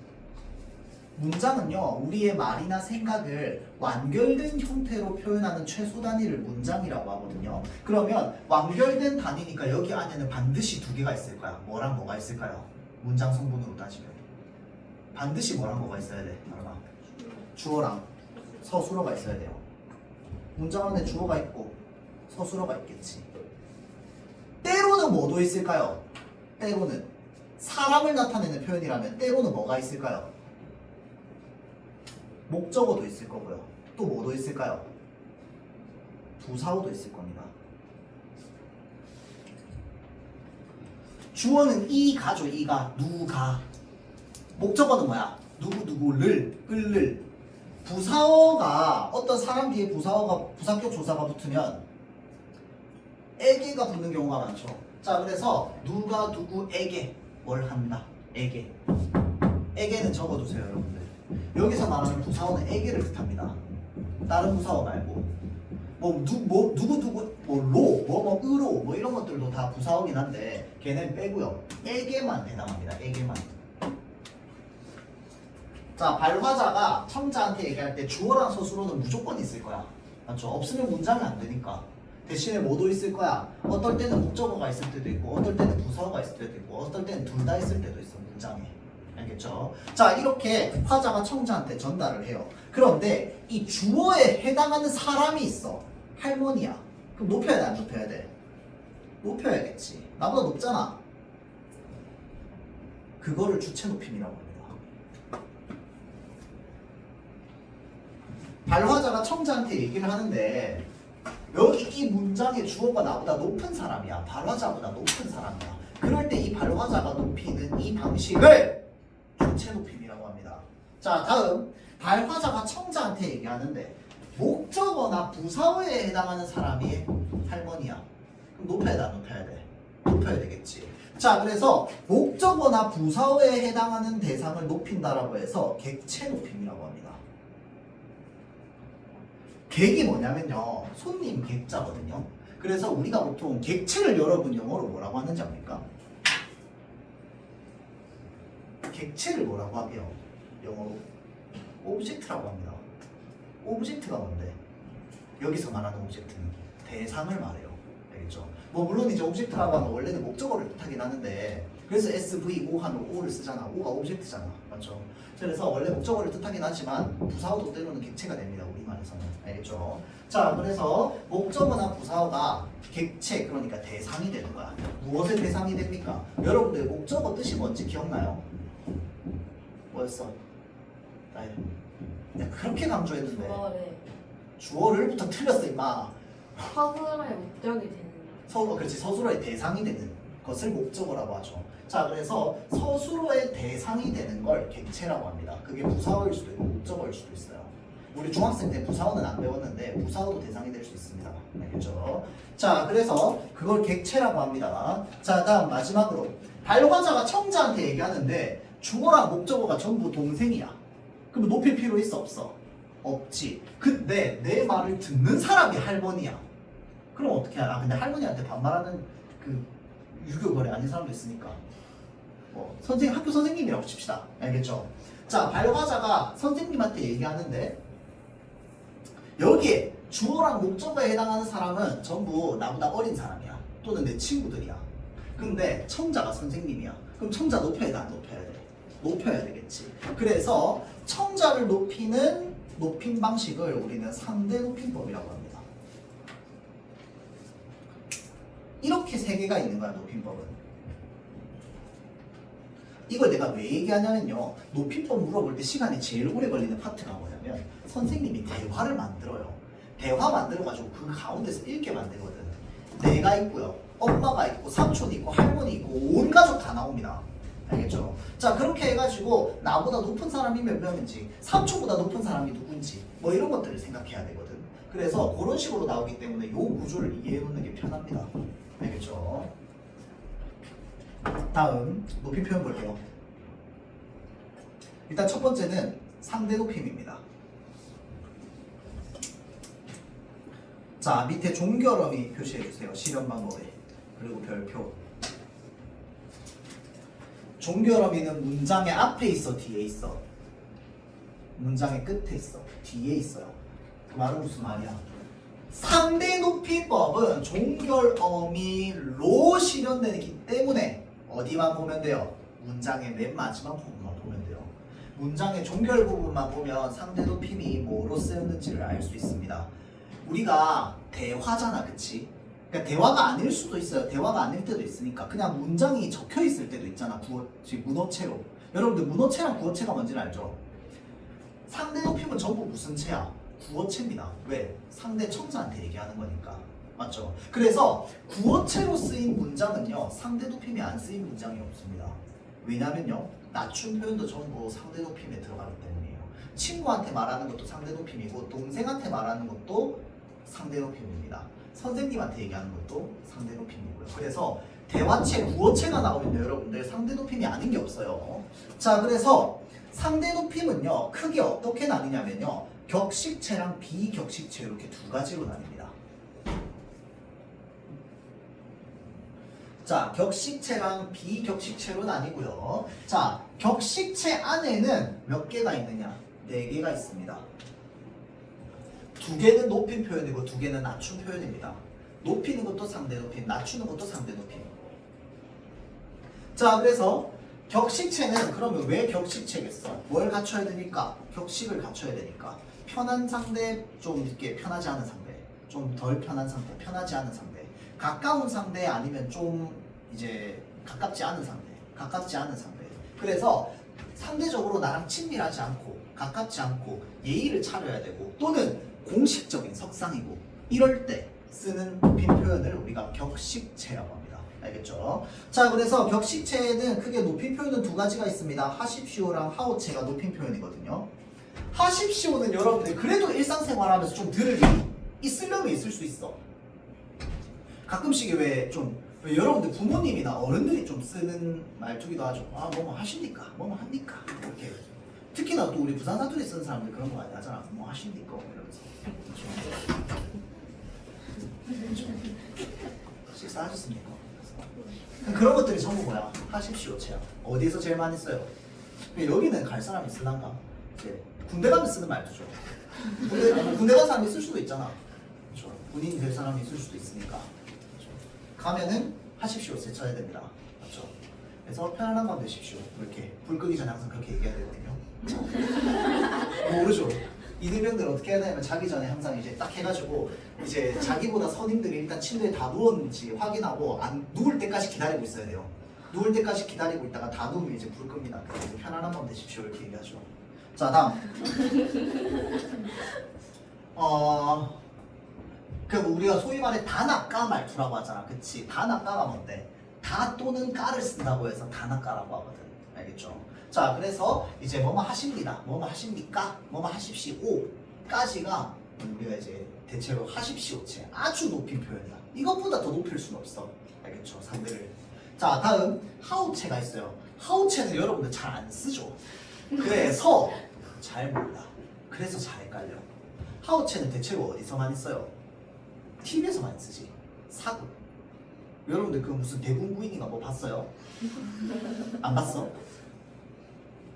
A: 문장은요, 우리의 말이나 생각을 완결된 형태로 표현하는 최소 단위를 문장이라고 하거든요. 그러면 완결된 단위니까 여기 안에는 반드시 두 개가 있을 거야. 뭐랑 뭐가 있을까요? 문장 성분으로 따지면 반드시 뭐랑 뭐가 있어야 돼? 말해봐. 주어랑 서술어가 있어야 돼요. 문장 안에 주어가 있고 서술어가 있겠지. 때로는 뭐도 있을까요? 때로는 사람을 나타내는 표현이라면 때로는 뭐가 있을까요? 목적어도 있을 거고요. 또 뭐도 있을까요? 부사어도 있을 겁니다. 주어는 이가죠. 이가. 누가. 목적어는 뭐야? 누구를 끌를. 부사어가 어떤 사람 뒤에 부사격 조사가 붙으면 에게가 붙는 경우가 많죠. 자, 그래서 누가 누구에게 뭘 한다. 에게. 에게는 적어두세요, 여러분들. 여기서 말하는 부사어는 에게를 뜻합니다. 다른 부사어 말고. 으로 이런 것들도 다 부사어긴 한데 걔는 빼고요. 에게만 해당합니다. 에게만. 자, 발화자가 청자한테 얘기할 때 주어랑 서술어는 무조건 있을 거야. 맞죠? 없으면 문장이 안 되니까. 대신에 뭐도 있을 거야. 어떨 때는 목적어가 있을 때도 있고, 어떨 때는 부사어가 있을 때도 있고, 어떨 때는 둘 다 있을 때도 있어, 문장에. 알겠죠? 자, 이렇게 화자가 청자한테 전달을 해요. 그런데 이 주어에 해당하는 사람이 있어. 할머니야. 그럼 높여야 돼, 안 높여야 돼? 높여야겠지. 나보다 높잖아. 그거를 주체 높임이라고 합니다. 발화자가 청자한테 얘기를 하는데 여기 이 문장의 주어가 나보다 높은 사람이야. 발화자보다 높은 사람이야. 그럴 때 이 발화자가 높이는 이 방식을 주체 높임이라고 합니다. 자, 다음 발화자가 청자한테 얘기하는데 목적어나 부사어에 해당하는 사람이 할머니야. 그럼 높여야 돼, 안 높여야 돼? 높여야 되겠지. 자, 그래서 목적어나 부사어에 해당하는 대상을 높인다라고 해서 객체 높임이라고 합니다. 객이 뭐냐면요, 손님 객자거든요. 그래서 우리가 보통 객체를 여러분 영어로 뭐라고 하는지 압니까? 객체를 뭐라고 하게요? 영어로 오브젝트라고 합니다. 오브젝트가 뭔데? 여기서 말하는 오브젝트는 대상을 말해요. 알겠죠? 뭐 물론 이제 오브젝트라고 하면 원래는 목적어를 뜻하긴 하는데, 그래서 SV, O 하면 O를 쓰잖아. O가 오브젝트잖아. 맞죠? 그래서 원래 목적어를 뜻하긴 하지만 부사어도 때로는 객체가 됩니다. 우리말에서는. 알겠죠? 자, 그래서 목적어나 부사어가 객체, 그러니까 대상이 되는 거야. 무엇의 대상이 됩니까? 여러분들 목적어 뜻이 뭔지 기억나요? 뭐였어? 내가 그렇게 강조했는데
C: 주어를
A: 주어를부터 틀렸어 임마.
C: 서술의 목적이 되는
A: 그렇지, 서술어의 대상이 되는 것을 목적어라고 하죠. 자, 그래서 서술어의 대상이 되는 걸 객체라고 합니다. 그게 부사어일 수도 있고 목적어일 수도 있어요. 우리 중학생 때 부사어는 안 배웠는데 부사어도 대상이 될 수 있습니다. 알겠죠? 자, 그래서 그걸 객체라고 합니다. 자, 다음 마지막으로 반려관자가 청자한테 얘기하는데 주어랑 목적어가 전부 동생이야. 그럼 높일 필요 있어 없어? 없지. 근데 내 말을 듣는 사람이 할머니야. 그럼 어떻게 하나? 근데 할머니한테 반말하는 그 유교 거래 아닌 사람도 있으니까 학교 선생님이라고 칩시다. 알겠죠? 자, 반려가자가 선생님한테 얘기하는데 여기에 주어랑 목적어에 해당하는 사람은 전부 나보다 어린 사람이야. 또는 내 친구들이야. 근데 청자가 선생님이야. 그럼 청자 높여야 돼, 안 높여야 돼? 높여야 되겠지. 그래서 청자를 높이는 높임 방식을 우리는 상대 높임법이라고 합니다. 이렇게 세 개가 있는 거야, 높임법은. 이걸 내가 왜 얘기하냐면요, 높임법 물어볼 때 시간이 제일 오래 걸리는 파트가 뭐냐면 선생님이 대화를 만들어요. 대화 만들어가지고 그 가운데서 읽게 만들거든. 내가 있고요, 엄마가 있고, 삼촌이 있고, 할머니 있고, 온 가족 다 나옵니다. 알겠죠? 자, 그렇게 해가지고 나보다 높은 사람이 몇 명인지, 삼촌보다 높은 사람이 누군지 뭐 이런 것들을 생각해야 되거든. 그래서 그런 식으로 나오기 때문에 이 구조를 이해해 놓는 게 편합니다. 알겠죠? 다음 높임 표현 볼게요. 일단 첫 번째는 상대 높임입니다. 자, 밑에 종결어미 표시해 주세요. 실현 방법에. 그리고 별표. 종결어미는 문장의 앞에 있어, 뒤에 있어? 문장의 끝에 있어, 뒤에 있어요. 그 말은 무슨 말이야? 상대 높임법은 종결어미로 실현되기 때문에 어디만 보면 돼요? 문장의 맨 마지막 부분만 보면 돼요. 문장의 종결 부분만 보면 상대 높임이 뭐로 쓰였는지를 알 수 있습니다. 우리가 대화잖아, 그치? 그러니까 대화가 아닐 수도 있어요. 대화가 아닐 때도 있으니까 그냥 문장이 적혀 있을 때도 있잖아. 문어체로. 여러분들 문어체랑 구어체가 뭔지는 알죠? 상대 높임은 전부 무슨 체야? 구어체입니다. 왜? 상대 청자한테 얘기하는 거니까. 맞죠? 그래서 구어체로 쓰인 문장은요, 상대 높임이 안 쓰인 문장이 없습니다. 왜냐면요, 낮춤 표현도 전부 상대 높임에 들어가기 때문이에요. 친구한테 말하는 것도 상대 높임이고, 동생한테 말하는 것도 상대 높임입니다. 선생님한테 얘기하는 것도 상대 높임이고요. 그래서 대화체, 구어체가 나오면요, 여러분들 상대 높임이 아닌 게 없어요. 자, 그래서 상대 높임은요, 크게 어떻게 나뉘냐면요, 격식체랑 비격식체 이렇게 두 가지로 나뉩니다. 자, 격식체랑 비격식체로 나뉘고요. 자, 격식체 안에는 몇 개가 있느냐? 4개가 있습니다. 2개는 높임 표현이고 2개는 낮춤 표현입니다. 높이는 것도 상대 높임, 낮추는 것도 상대 높임. 자, 그래서 격식체는 그러면 왜 격식체겠어? 뭘 갖춰야 되니까? 격식을 갖춰야 되니까. 편한 상대, 좀 이렇게 편하지 않은 상대, 좀 덜 편한 상대, 편하지 않은 상대, 가까운 상대 아니면 좀 이제 가깝지 않은 상대, 가깝지 않은 상대. 그래서 상대적으로 나랑 친밀하지 않고 가깝지 않고 예의를 차려야 되고 또는 공식적인 석상이고 이럴 때 쓰는 높임 표현을 우리가 격식체라고 합니다. 알겠죠? 자, 그래서 격식체에는 크게 높임 표현은 2가지가 있습니다. 하십시오랑 하오체가 높임 표현이거든요. 하십시오는 여러분들 그래도 일상생활하면서 좀 들을 일이 있으려면 있을 수 있어. 가끔씩 왜 좀 여러분들 부모님이나 어른들이 좀 쓰는 말투기도 하죠. 아, 뭐뭐 하십니까? 뭐뭐 합니까? 이렇게. 특히나 또 우리 부산 사투리 쓰는 사람들 그런 거 많이 하잖아. 뭐 하십니까? 이러면서. 식사하셨습니까? 그런 것들이 전부 뭐야? 하십시오, 제야. 어디서 제일 많이 써요? 여기는 갈 사람이 있을란가? 이제 군대 가면 쓰는 말투죠. 군대 간 사람이 있을 수도 있잖아. 그렇죠? 군인이 될 사람이 있을 수도 있으니까. 그렇죠? 가면은 하십시오, 제쳐야 됩니다. 맞죠? 그래서 편안한 건 되십시오. 이렇게 불 끄기 전에 항상 그렇게 얘기해야 되거든요. 모르죠? 이등병들 어떻게 해야 되냐면 자기 전에 항상 이제 딱 해가지고 이제 자기보다 선임들이 일단 침대에 다 누웠는지 확인하고 안 누울 때까지 기다리고 있어야 돼요. 누울 때까지 기다리고 있다가 다 누우면 이제 불 끕니다. 그래서 편안한 밤 되십시오 이렇게 얘기하죠. 자 다음 그 우리가 소위 말해 다나까 말투라고 하잖아. 그치? 다나까가 뭔데? 다 또는 까를 쓴다고 해서 다나까라고 하거든. 알겠죠? 자 그래서 이제 뭐뭐 하십니다. 뭐뭐 하십니까? 뭐뭐 하십시오까지가 우리가 이제 대체로 하십시오체 아주 높인 표현이다. 이것보다 더 높일 수는 없어. 알겠죠? 상대를. 자 다음 하우체가 있어요. 하우체는 여러분들 잘 안 쓰죠. 그래서 잘 몰라. 그래서 잘 헷갈려. 하우체는 대체로 어디서 많이 써요? TV에서 많이 쓰지. 사극. 여러분들 그 무슨 대군부인인가 뭐 봤어요? 안 봤어?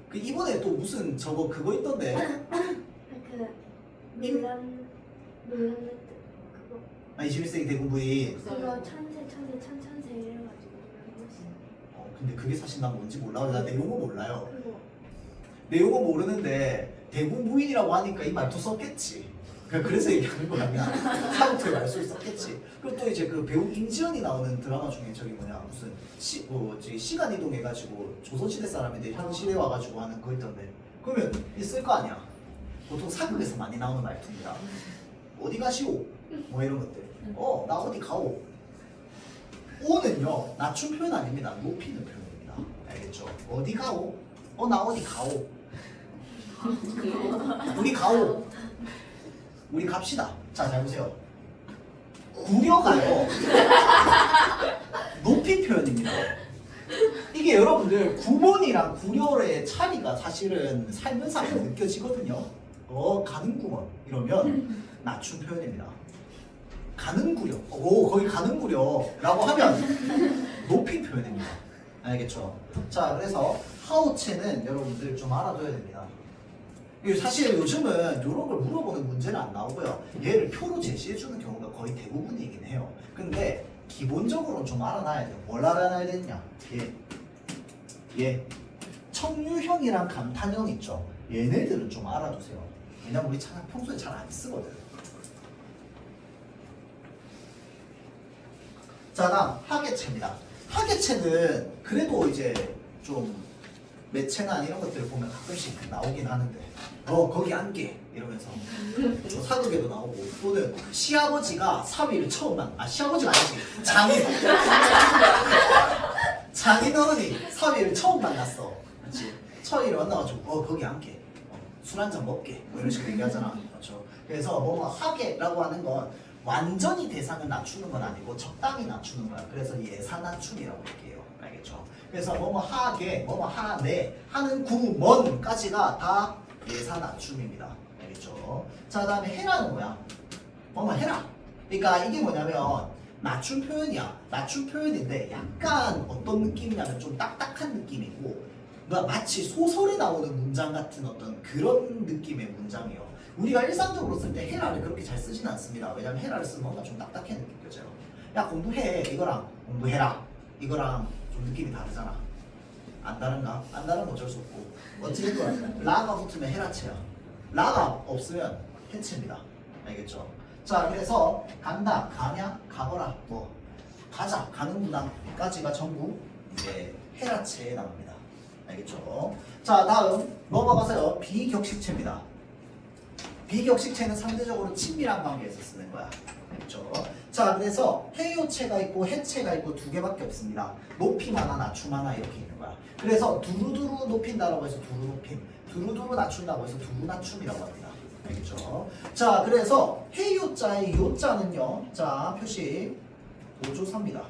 A: 그 이번에 또 무슨 저거 그거 있던데.
B: 그 논란 그거
A: 21세기 대군부인.
B: 그거 천세 이래가지고
A: 근데 그게 사실 난 뭔지 몰라. 나 내용은 몰라요.
B: 그거
A: 내용은 모르는데 대군부인이라고 하니까 이 말투 썼겠지. 그래서 얘기하는 거 아니야. 사극의 말투를 썼겠지. 그리고 또 이제 그 배우 임지연이 나오는 드라마 중에 저기 뭐냐 무슨 시간 이동해가지고 조선시대 사람인데 현실에 와가지고 하는 거 있던데. 그러면 있을 거 아니야. 보통 사극에서 많이 나오는 말투입니다. 어디 가시오? 뭐 이런 것들. 나 어디 가오? 오는요 낮춤 표현 아닙니다. 높이는 표현입니다. 알겠죠? 어디 가오? 나 어디 가오? 우리 가오. 우리 갑시다. 자, 잘 보세요. 구려가요. 높이 표현입니다. 이게 여러분들 구몬이랑 구려의 차이가 사실은 살면서 느껴지거든요. 가는구먼 이러면 낮춤 표현입니다. 가는구려. 거기 가는구려라고 하면 높이 표현입니다. 알겠죠? 자, 그래서 하우체는 여러분들 좀 알아둬야 됩니다. 사실 요즘은 이런 걸 물어보는 문제는 안 나오고요. 얘를 표로 제시해주는 경우가 거의 대부분이긴 해요. 근데 기본적으로는 좀 알아놔야 돼요. 뭘 알아놔야 되냐? 청유형이랑 감탄형 있죠? 얘네들은 좀 알아두세요. 왜냐면 우리 평소에 잘 안 쓰거든. 자, 다음 하계체입니다. 하계체는 그래도 이제 좀 매체나 이런 것들 보면 가끔씩 나오긴 하는데 거기 앉게 이러면서 사극에도 나오고 또는 시아버지가 사위를 처음 시아버지가 아니지 장인어른이 사위를 처음 만났어. 그렇지? 처위를 만나가지고 거기 앉게 술 한잔 먹게 뭐 이런 식으로 얘기하잖아. 그렇죠? 그래서 뭐 하게라고 하는 건 완전히 대상을 낮추는 건 아니고 적당히 낮추는 거야. 그래서 예사 낮춤이라고 얘기해요. 알겠죠? 그래서 하게, 하네, 하는 구먼까지가 다 예사 낮춤입니다. 알겠죠? 자, 다음에 해라는 뭐야? 해라. 그러니까 이게 뭐냐면 낮춤 표현이야. 낮춤 표현인데 약간 어떤 느낌이냐면 좀 딱딱한 느낌이고 마치 소설에 나오는 문장 같은 어떤 그런 느낌의 문장이에요. 우리가 일상적으로 쓸 때 해라를 그렇게 잘 쓰진 않습니다. 왜냐면 해라를 쓰면 뭔가 좀 딱딱해 느껴져요. 야 공부해 이거랑 공부해라 이거랑 좀 느낌이 다르잖아. 안 다른가? 안 다른 건 어쩔 수 없고 어찌됐건 라가 붙으면 해라체야. 라가 없으면 해체입니다. 알겠죠? 자 그래서 간다, 가냐, 가거라, 뭐 가자, 가는구나까지가 전부 이제 해라체에 나옵니다. 알겠죠? 자 다음 넘어가서요. 비격식체입니다. 비격식체는 상대적으로 친밀한 관계에서 쓰는 거야. 그렇죠? 자, 그래서 해요체가 있고 해체가 있고 두 개밖에 없습니다. 높임 하나, 낮춤 하나 이렇게 있는 거야. 그래서 두루두루 높인다라고 해서 두루 높임, 두루두루 낮춘다고 해서 두루 낮춤이라고 합니다. 알겠죠? 자, 그래서 해요자의 요자는요. 자, 표시 5조사입니다.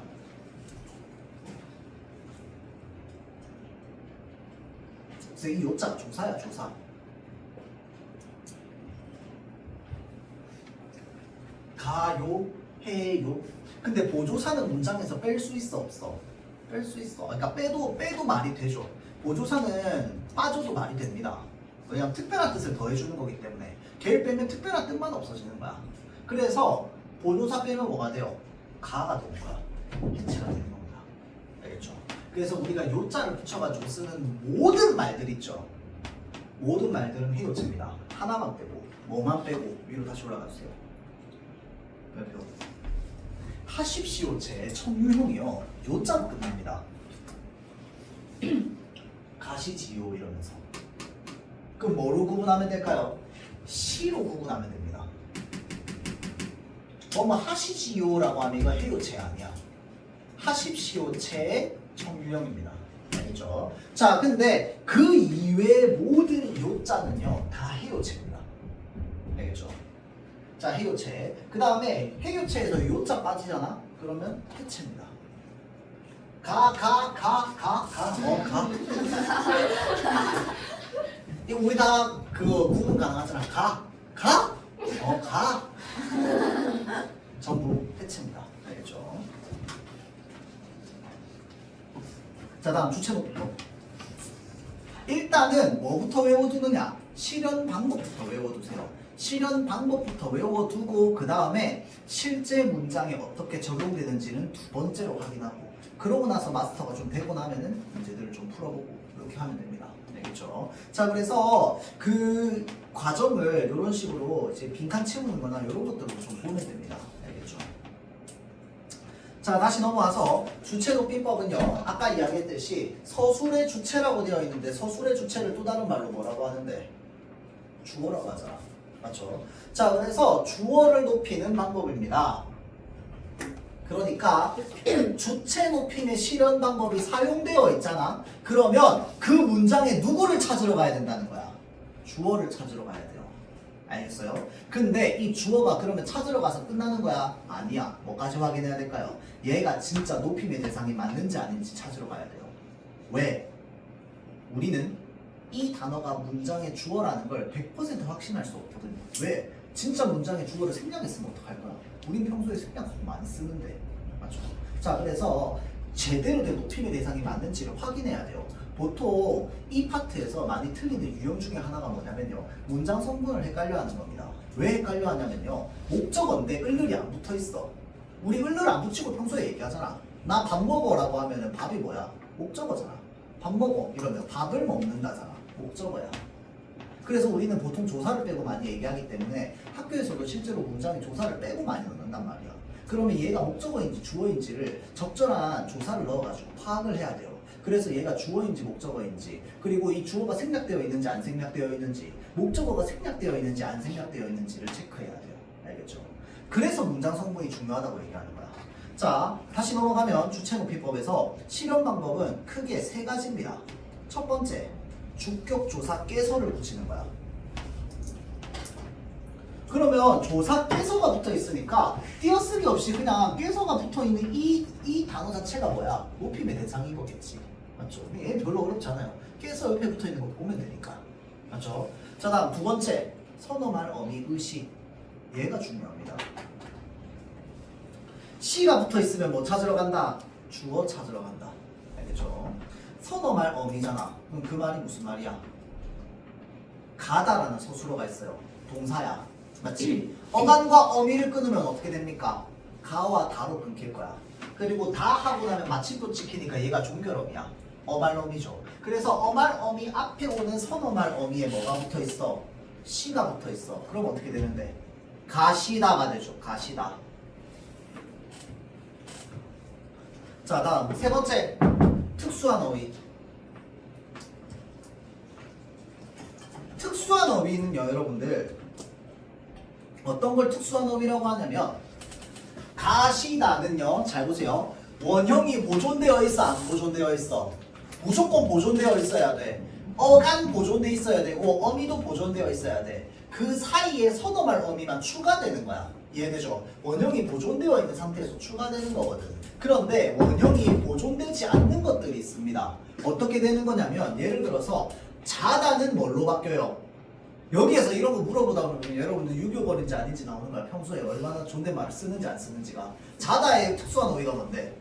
A: 그래서 이 요자 조사야 조사. 가요, 해요. 근데 보조사는 문장에서 뺄 수 있어 없어? 뺄 수 있어. 그러니까 빼도 말이 되죠. 보조사는 빠져도 말이 됩니다. 왜냐면 특별한 뜻을 더해주는 거기 때문에 걔를 빼면 특별한 뜻만 없어지는 거야. 그래서 보조사 빼면 뭐가 돼요? 가가 되는 거야. 해체가 되는 겁니다. 알겠죠? 그래서 우리가 요자를 붙여가지고 쓰는 모든 말들 있죠. 모든 말들은 해요체입니다. 하나만 빼고 뭐만 빼고 위로 다시 올라가주세요. 별표. 하십시오체 청유형이요. 요자로 끝납니다. 가시지요 이러면서. 그럼 뭐로 구분하면 될까요? 시로 구분하면 됩니다. 뭐 하시지요라고 하면 이거 해요체 아니야. 하십시오체의 청유형입니다. 알겠죠? 자, 근데 그 이외의 모든 요자는요 다 해요체입니다. 알겠죠? 자, 해요체. 그 다음에 해요체에서 요자 빠지잖아? 그러면 해체입니다. 가. 이거 우리 다 그거 구분 가능하잖아. 가. 전부 해체입니다. 알겠죠? 자, 다음 주체 높이도. 일단은 뭐부터 외워두느냐? 실현 방법부터 외워두세요. 실현 방법부터 외워두고 그 다음에 실제 문장에 어떻게 적용되는지는 두 번째로 확인하고 그러고 나서 마스터가 좀 되고 나면은 문제들을 좀 풀어보고 이렇게 하면 됩니다. 알겠죠? 자, 그래서 그 과정을 이런 식으로 이제 빈칸 채우는 거나 이런 것들로 좀 보면 됩니다. 알겠죠? 자, 다시 넘어와서 주체 높이법은요. 아까 이야기했듯이 서술의 주체라고 되어 있는데 서술의 주체를 또 다른 말로 뭐라고 하는데? 주어라고 하잖아. 맞죠? 자, 그래서 주어를 높이는 방법입니다. 그러니까 주체 높임의 실현 방법이 사용되어 있잖아. 그러면 그 문장에 누구를 찾으러 가야 된다는 거야? 주어를 찾으러 가야 돼요. 알겠어요? 근데 이 주어가 그러면 찾으러 가서 끝나는 거야? 아니야. 뭐까지 확인해야 될까요? 얘가 진짜 높임의 대상이 맞는지 아닌지 찾으러 가야 돼요. 왜? 우리는 이 단어가 문장의 주어라는 걸 100% 확신할 수 없거든요. 왜? 진짜 문장의 주어를 생략했으면 어떡할 거야? 우린 평소에 생략 많이 쓰는데. 맞죠? 자, 그래서 제대로 된 높임의 대상이 맞는지를 확인해야 돼요. 보통 이 파트에서 많이 틀리는 유형 중에 하나가 뭐냐면요. 문장 성분을 헷갈려 하는 겁니다. 왜 헷갈려 하냐면요. 목적어인데 을을이 안 붙어 있어. 우리 을을 안 붙이고 평소에 얘기하잖아. 나 밥 먹어라고 하면은 밥이 뭐야? 목적어잖아. 밥 먹어 이러면 밥을 먹는다잖아. 목적어야. 그래서 우리는 보통 조사를 빼고 많이 얘기하기 때문에 학교에서도 실제로 문장에 조사를 빼고 많이 넣는단 말이야. 그러면 얘가 목적어인지 주어인지를 적절한 조사를 넣어가지고 파악을 해야 돼요. 그래서 얘가 주어인지 목적어인지, 그리고 이 주어가 생략되어 있는지 안 생략되어 있는지, 목적어가 생략되어 있는지 안 생략되어 있는지를 체크해야 돼요. 알겠죠? 그래서 문장 성분이 중요하다고 얘기하는 거야. 자, 다시 넘어가면 주체 높이법에서 실현 방법은 크게 세 가지입니다. 첫 번째, 주격 조사 깨서를 붙이는 거야. 그러면 조사 깨서가 붙어 있으니까 띄어쓰기 없이 그냥 깨서가 붙어 있는 이 단어 자체가 뭐야? 높임의 대상인 거겠지. 맞죠? 얘 별로 어렵지 않아요. 깨서 옆에 붙어 있는 거 보면 되니까. 맞죠? 자, 다음 두 번째, 선어말 어미 의시. 얘가 중요합니다. 시가 붙어 있으면 뭐 찾으러 간다? 주어 찾으러 간다. 알겠죠? 선어말 어미잖아. 그럼 그 말이 무슨 말이야? 가다라는 서술어가 있어요. 동사야. 맞지? 어간과 어미를 끊으면 어떻게 됩니까? 가와 다로 끊길 거야. 그리고 다 하고 나면 마침표 찍히니까 얘가 종결어미야. 어말어미죠. 그래서 어말어미 앞에 오는 선어말 어미에 뭐가 붙어 있어? 시가 붙어 있어. 그럼 어떻게 되는데? 가시다가 되죠. 가시다. 자, 다음 세 번째, 특수한 어휘. 특수한 어휘는요, 여러분들 어떤 걸 특수한 어휘라고 하냐면 가시다는요, 잘 보세요. 원형이 보존되어 있어, 안 보존되어 있어? 무조건 보존되어 있어야 돼. 어간 보존돼 있어야 되고 어미도 보존되어 있어야 돼. 그 사이에 선어말 어미만 추가되는 거야. 이해되죠? 원형이 보존되어 있는 상태에서 추가되는 거거든. 그런데 원형이 보존되지 않는 것들이 있습니다. 어떻게 되는 거냐면 예를 들어서 자다는 뭘로 바뀌어요? 여기에서 이런 거 물어보다 보면 여러분들 유교벌인지 아닌지 나오는 거야. 평소에 얼마나 존댓말을 쓰는지 안 쓰는지가. 자다의 특수한 어휘가 뭔데?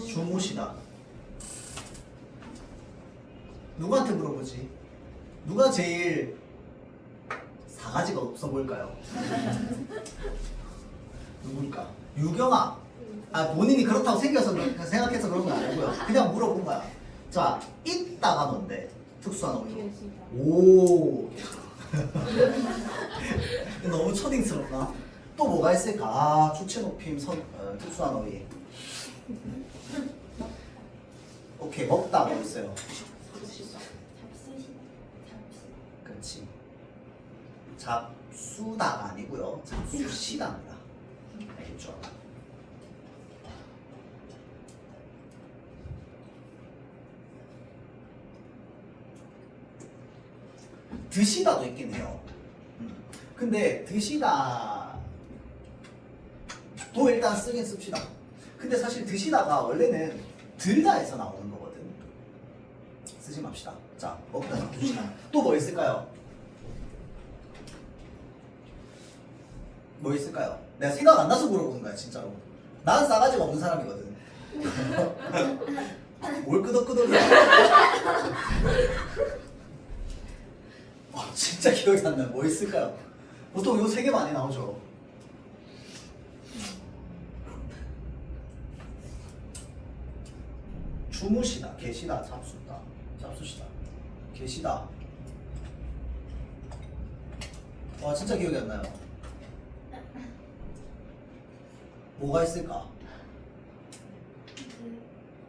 A: 주무시다. 누구한테 물어보지? 누가 제일 사가지가 없어 보일까요? 누굴까? 유경아. 본인이 그렇다고 생각해서 그런 건 아니고요. 그냥 물어본 거야. 자, 있다가 뭔데? 특수한 어휘로. 오. 너무 초딩스럽나? 또 뭐가 있을까? 주체 높임 특수한 어휘. 오케이, 먹다 뭐 있어요?
B: 잡수시다.
A: 그렇지. 잡수다가 아니고요. 잡수시다입니다. 알겠죠? 드시다도 있긴 해요. 근데 드시다 도 일단 쓰긴 씁시다. 근데 사실 드시다가 원래는 들다에서 나오는 거거든. 쓰지 맙시다. 자, 먹다 잡수시다. 또 뭐 있을까요? 뭐 있을까요? 내가 생각 안 나서 물어보는 거야, 진짜로. 난 싸가지가 없는 사람이거든. 뭘 끄덕끄덕이야. 진짜 기억이 안 나요. 뭐 있을까요? 보통 요 세 개 많이 나오죠. 주무시다, 계시다, 잡수시다, 계시다. 진짜 기억이 안 나요. 뭐가 있을까?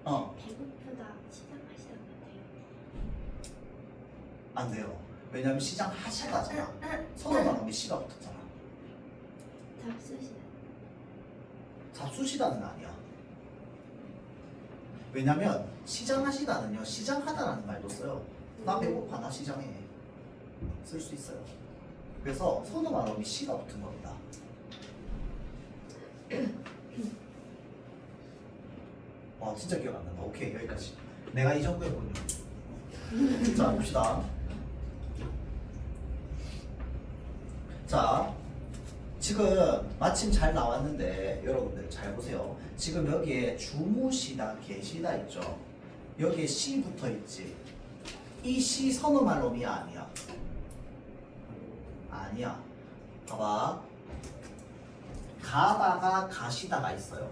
B: 배고프다. 시작하시다 같아요.
A: 안 돼요. 왜냐면 시장 하시다잖아. 선어 발음이 시가 붙었잖아.
B: 잡수시다.
A: 잡수시다는 아니야. 왜냐면 시장 하시다는요, 시장하다라는 말도 써요. 나 배고파, 나 시장해. 쓸 수 있어요. 그래서 선어 발음이 시가 붙은 겁니다. 진짜 기억 안 난다. 오케이, 여기까지. 내가 이 정도였군요. 자, 봅시다. 자, 지금 마침 잘 나왔는데 여러분들 잘 보세요. 지금 여기에 주무시다, 계시다 있죠? 여기에 시 붙어 있지? 이 시 선어 말음이 아니야. 아니야. 봐봐. 가다가 가시다가 있어요.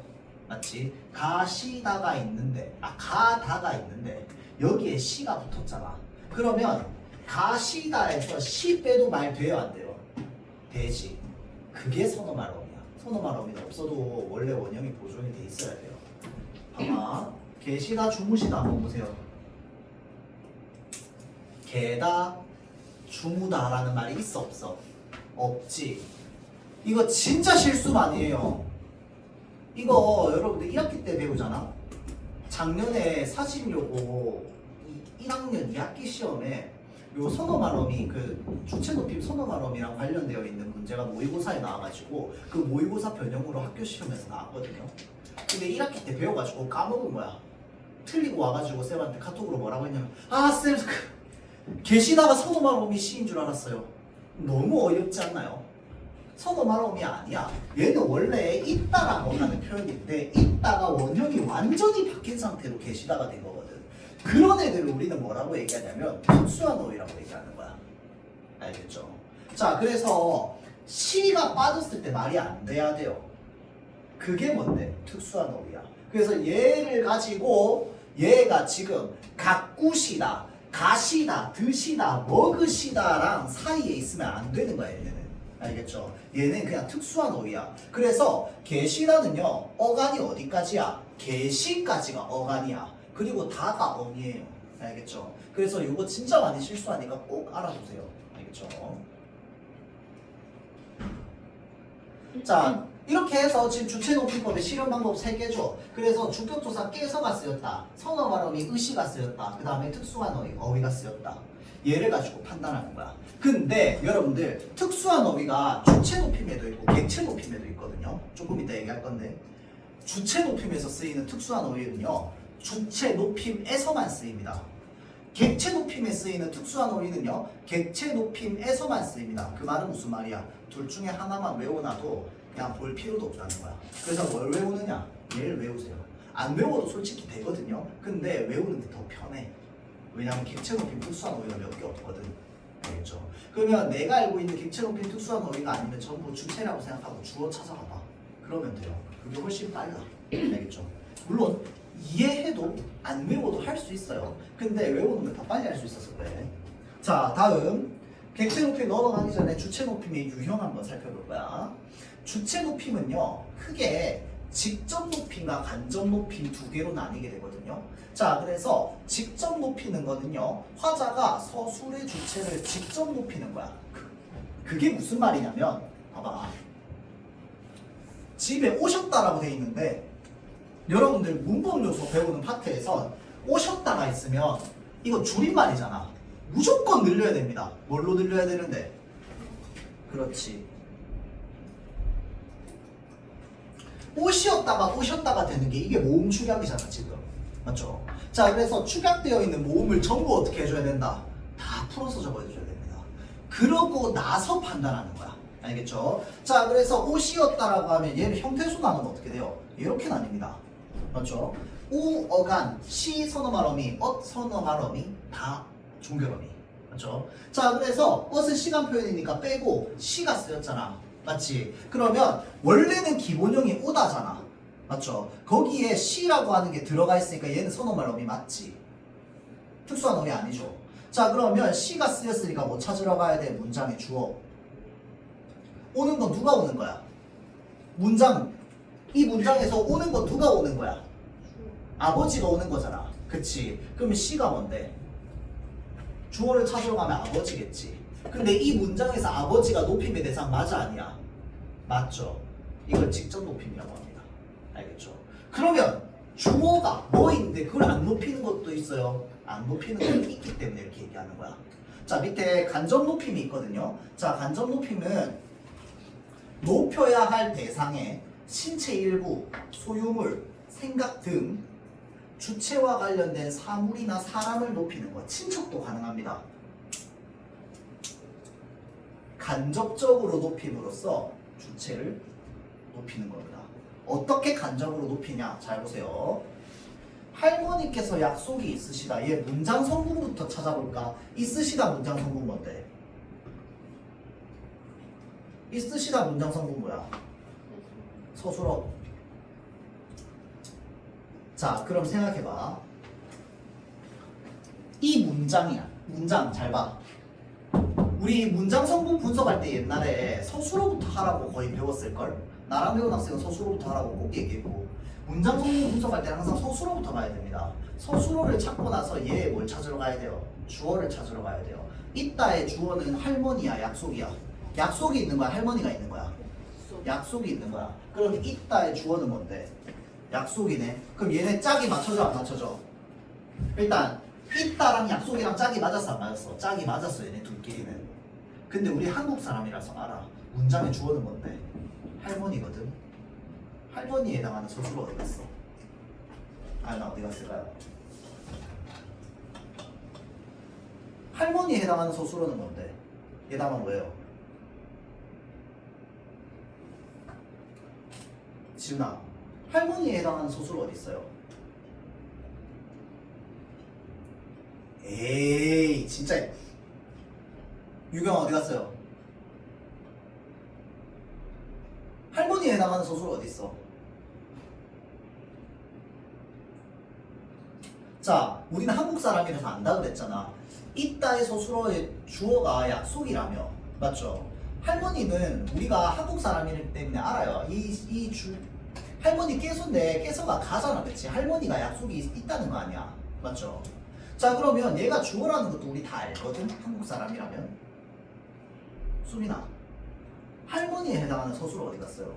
A: 맞지? 가시다가 있는데, 가다가 있는데 여기에 시가 붙었잖아. 그러면 가시다에서 시 빼도 말 돼요, 안 돼요? 되지. 그게 선어 말음이야. 선어 말음이 없어도 원래 원형이 보존이 돼 있어야 돼요. 봐봐. 계시다, 주무시다 한번 보세요. 개다, 주무다라는 말이 있어, 없어? 없지. 이거 진짜 실수 많이 해요. 이거 여러분들 1학기 때 배우잖아. 작년에 사심여고 1학년 2학기 시험에 요 선어 말음이 그 주체 높임 선어 말음이랑 관련되어 있는 문제가 모의고사에 나와가지고 그 모의고사 변형으로 학교 시험에서 나왔거든요. 근데 1학기 때 배워가지고 까먹은 거야. 틀리고 와가지고 쌤한테 카톡으로 뭐라고 했냐면 쌤 계시다가 선어 말음이 시인 줄 알았어요. 너무 어이없지 않나요? 선어 말음이 아니야. 얘는 원래 있다라고 하는 표현인데 있다가 원형이 완전히 바뀐 상태로 계시다가 된 거거든. 그런 애들을 우리는 뭐라고 얘기하냐면 특수한 어휘라고 얘기하는 거야. 알겠죠? 자, 그래서 시가 빠졌을 때 말이 안 돼야 돼요. 그게 뭔데? 특수한 어휘야. 그래서 얘를 가지고 얘가 지금 가꾸시다, 가시다, 드시다, 먹으시다랑 사이에 있으면 안 되는 거야, 얘는. 알겠죠? 얘는 그냥 특수한 어휘야. 그래서 계시다는요, 어간이 어디까지야? 계시까지가 어간이야. 그리고 다가 어미예요. 알겠죠? 그래서 이거 진짜 많이 실수하니까 꼭 알아두세요. 알겠죠? 자, 이렇게 해서 지금 주체높임법의 실현 방법 3개죠. 그래서 주격조사 깨서가 쓰였다. 선어 발음이 의시가 쓰였다. 그 다음에 특수한 어휘가 쓰였다. 얘를 가지고 판단하는 거야. 근데 여러분들 특수한 어휘가 주체 높임에도 있고 객체 높임에도 있거든요. 조금 이따 얘기할 건데 주체 높임에서 쓰이는 특수한 어휘는요, 주체 높임에서만 쓰입니다. 객체 높임에 쓰이는 특수한 어휘는요, 객체 높임에서만 쓰입니다. 그 말은 무슨 말이야? 둘 중에 하나만 외워놔도 그냥 볼 필요도 없다는 거야. 그래서 뭘 외우느냐? 얘를 외우세요. 안 외워도 솔직히 되거든요. 근데 외우는 게 더 편해. 왜냐면 객체 높임 특수한 어휘가 몇 개 없거든. 알겠죠? 그러면 내가 알고 있는 객체 높임 특수한 어휘가 아니면 전부 주체라고 생각하고 주어 찾아가봐. 그러면 돼요. 그게 훨씬 빨라. 알겠죠? 물론 이해해도 안 외워도 할 수 있어요. 근데 외우는 걸 더 빨리 할 수 있어서 그래. 자, 다음 객체 높임 넘어가기 전에 주체 높임의 유형 한번 살펴볼 거야. 주체 높임은요, 크게 직접 높임과 간접 높임 두 개로 나뉘게 되거든요. 자, 그래서 직접 높이는 거는요, 화자가 서술의 주체를 직접 높이는 거야. 그게 무슨 말이냐면, 봐봐. 집에 오셨다라고 돼 있는데, 여러분들 문법 요소 배우는 파트에서 오셨다가 있으면 이거 줄임말이잖아. 무조건 늘려야 됩니다. 뭘로 늘려야 되는데? 그렇지. 오셨다가 되는 게 이게 모음 축약이잖아, 지금. 맞죠? 자, 그래서 축약되어 있는 모음을 전부 어떻게 해줘야 된다? 다 풀어서 적어줘야 됩니다. 그러고 나서 판단하는 거야. 알겠죠? 자, 그래서 옷이었다라고 하면 얘를 형태수 나누면 어떻게 돼요? 이렇게 나뉩니다. 맞죠? 오, 어간, 시, 선어말어미, 엇, 선어말어미, 다 종결어미. 맞죠? 자, 그래서 엇은 시간 표현이니까 빼고 시가 쓰였잖아. 맞지? 그러면 원래는 기본형이 오다잖아. 맞죠? 거기에 시라고 하는 게 들어가 있으니까 얘는 선어말어미 맞지? 특수한 어미 아니죠? 자, 그러면 시가 쓰였으니까 뭐 찾으러 가야 돼? 문장의 주어. 오는 건 누가 오는 거야? 이 문장에서 오는 건 누가 오는 거야? 아버지가 오는 거잖아. 그치? 그러면 시가 뭔데? 주어를 찾으러 가면 아버지겠지. 근데 이 문장에서 아버지가 높임의 대상 맞아 아니야? 맞죠? 이걸 직접 높임이라고 합니다. 알겠죠? 그러면 주어가 뭐인데 그걸 안 높이는 것도 있어요. 안 높이는 것도 있기 때문에 이렇게 얘기하는 거야. 자, 밑에 간접 높임이 있거든요. 자, 간접 높임은 높여야 할 대상의 신체 일부, 소유물, 생각 등 주체와 관련된 사물이나 사람을 높이는 것. 친척도 가능합니다. 간접적으로 높임으로써 주체를 높이는 겁니다. 어떻게 간접으로 높이냐? 잘 보세요. 할머니께서 약속이 있으시다. 얘 문장 성분부터 찾아볼까? 있으시다 문장 성분 뭔데? 있으시다 문장 성분 뭐야? 서술어. 자, 그럼 생각해봐. 이 문장이야. 문장 잘 봐. 우리 문장 성분 분석할 때 옛날에 서술어부터 하라고 거의 배웠을걸? 나랑 배운 학생은 서술어부터 하라고 꼭 얘기했고, 문장 성분 분석할 때 항상 서술어부터 가야 됩니다. 서술어를 찾고 나서 얘 뭘 찾으러 가야 돼요? 주어를 찾으러 가야 돼요. 이따의 주어는 할머니야, 약속이야? 약속이 있는 거야, 할머니가 있는 거야? 약속이 있는 거야. 그럼 이따의 주어는 뭔데? 약속이네. 그럼 얘네 짝이 맞춰져 안 맞춰져? 일단 이따랑 약속이랑 짝이 맞았어 안 맞았어? 짝이 맞았어, 얘네 둘끼리는. 근데 우리 한국 사람이라서 알아. 문장의 주어는 뭔데? 할머니거든. 할머니에 해당하는 서술어 어디 갔어? 나 어디 갔을까요? 할머니에 해당하는 서술어는 뭔데? 얘담은 뭐예요? 지훈아, 할머니에 해당하는 서술어 어디 있어요? 에이, 진짜. 유경 어디 갔어요? 할머니에 해당하는 서술어 어디 있어? 자, 우리는 한국 사람이라서 안다고 그랬잖아. 이따의 서술어의 주어가 약속이라며, 맞죠? 할머니는 우리가 한국 사람이기 때문에 알아요. 할머니 깨소인데 깨소가 가잖아, 그치? 할머니가 약속이 있다는 거 아니야, 맞죠? 자, 그러면 얘가 주어라는 것도 우리 다 알거든, 한국 사람이라면. 수민아, 할머니에 해당하는 서술어 어디 갔어요?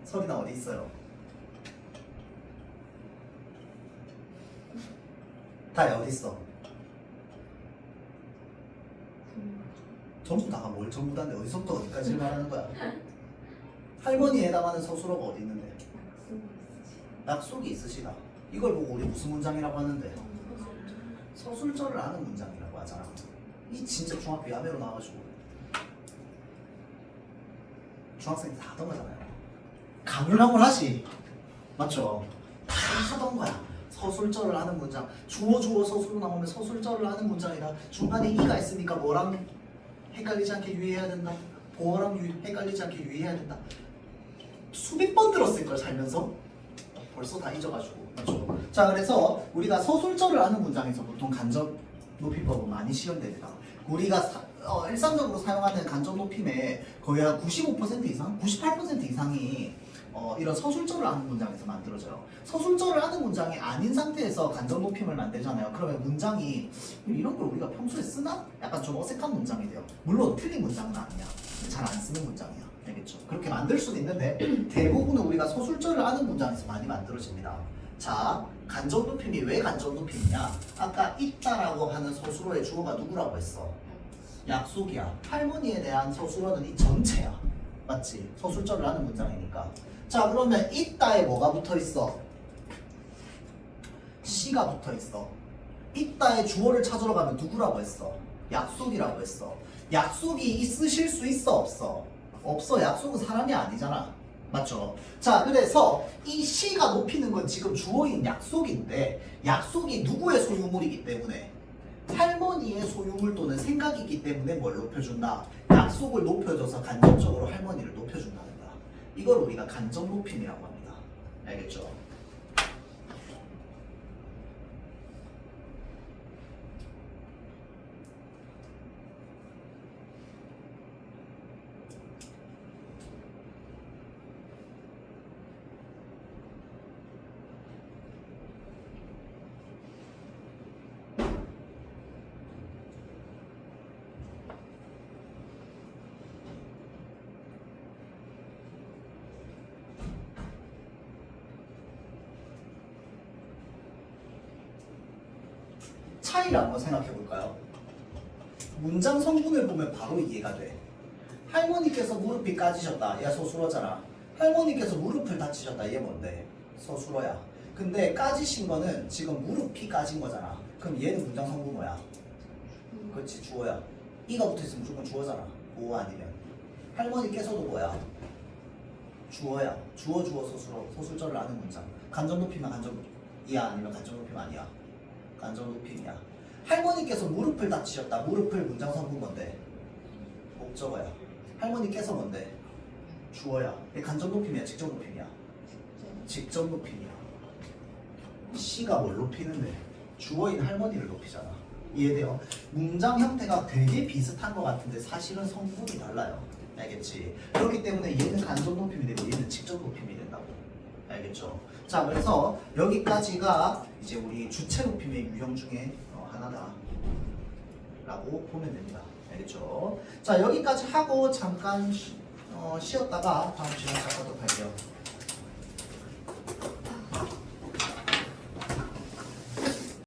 A: 설이나 어디 있어요? 다야 어디 있어? 전부 다가 뭘 전부 다인데 어디서부터 어디까지 말하는 거야? 할머니에 해당하는 서술어가 어디 있는데? 약속이 있으시다. 이걸 보고 우리 무슨 문장이라고 하는데? 서술절을 아는 문장이라고 하잖아. 이 진짜 중학교 야매로 나와가지고 중학생이 다 하던 거잖아요. 가물가물하지. 맞죠? 다 하던 거야. 서술절을 아는 문장. 주어 서술로 나오면 서술절을 아는 문장이다. 중간에 이가 있으니까 뭐랑 헷갈리지 않게 유의해야 된다. 보어랑 헷갈리지 않게 유의해야 된다. 수백 번 들었을 걸 살면서 벌써 다 잊어가지고. 맞죠? 자, 그래서 우리가 서술절을 아는 문장에서 보통 간접 높임법은 많이 시험됩니다. 우리가 일상적으로 사용하는 간접 높임의 거의 한 95% 이상, 98% 이상이 이런 서술절을 아는 문장에서 만들어져요. 서술절을 아는 문장이 아닌 상태에서 간접 높임을 만들잖아요. 그러면 문장이 이런 걸 우리가 평소에 쓰나? 약간 좀 어색한 문장이 돼요. 물론 틀린 문장은 아니야. 잘 안 쓰는 문장이야. 알겠죠? 그렇게 만들 수도 있는데 대부분은 우리가 서술절을 아는 문장에서 많이 만들어집니다. 자, 간접 높임이 왜 간접 높임이냐? 아까 있다라고 하는 서술어의 주어가 누구라고 했어? 약속이야. 할머니에 대한 서술어는 이 전체야. 맞지? 서술절을 하는 문장이니까. 자, 그러면 있다에 뭐가 붙어 있어? 시가 붙어 있어. 있다에 주어를 찾으러 가면 누구라고 했어? 약속이라고 했어. 약속이 있으실 수 있어, 없어? 없어. 약속은 사람이 아니잖아. 맞죠? 자, 그래서 이 시가 높이는 건 지금 주어인 약속인데 약속이 누구의 소유물이기 때문에 할머니의 소유물 또는 생각이기 때문에 뭘 높여준다? 약속을 높여줘서 간접적으로 할머니를 높여준다는 거야. 이걸 우리가 간접 높임이라고 합니다. 알겠죠? 차이를 한번 생각해 볼까요? 문장 성분을 보면 바로 이해가 돼. 할머니께서 무릎이 까지셨다. 얘가 서술어잖아. 할머니께서 무릎을 다치셨다. 얘 뭔데? 서술어야. 근데 까지신 거는 지금 무릎이 까진 거잖아. 그럼 얘는 문장 성분 뭐야? 그렇지, 주어야. 이가 붙어 있으면 무조건 주어잖아. 뭐 아니면 할머니께서도 뭐야? 주어야. 주어 서술어. 서술절을 아는 문장. 간접 높이면 간접이야 아니면 간접 높임 아니야? 간접 높임이야. 할머니께서 무릎을 다치셨다. 무릎을 문장 성분 뭔데? 목적어야. 할머니께서 뭔데? 주어야. 얘 간접 높임이야, 직접 높임이야? 직접 높임이야. 시가 뭘 높이는데? 주어인 할머니를 높이잖아. 이해돼요? 문장 형태가 되게 비슷한 것 같은데 사실은 성분이 달라요. 알겠지? 그렇기 때문에 얘는 간접 높임이 되고 얘는 직접 높임이 된다고. 알겠죠? 자, 그래서 여기까지가 이제 우리 주체 높임의 유형 중에 하나다 라고 보면 됩니다. 알겠죠? 자, 여기까지 하고 잠깐 쉬었다가 다음 시간에 하도록 할게요.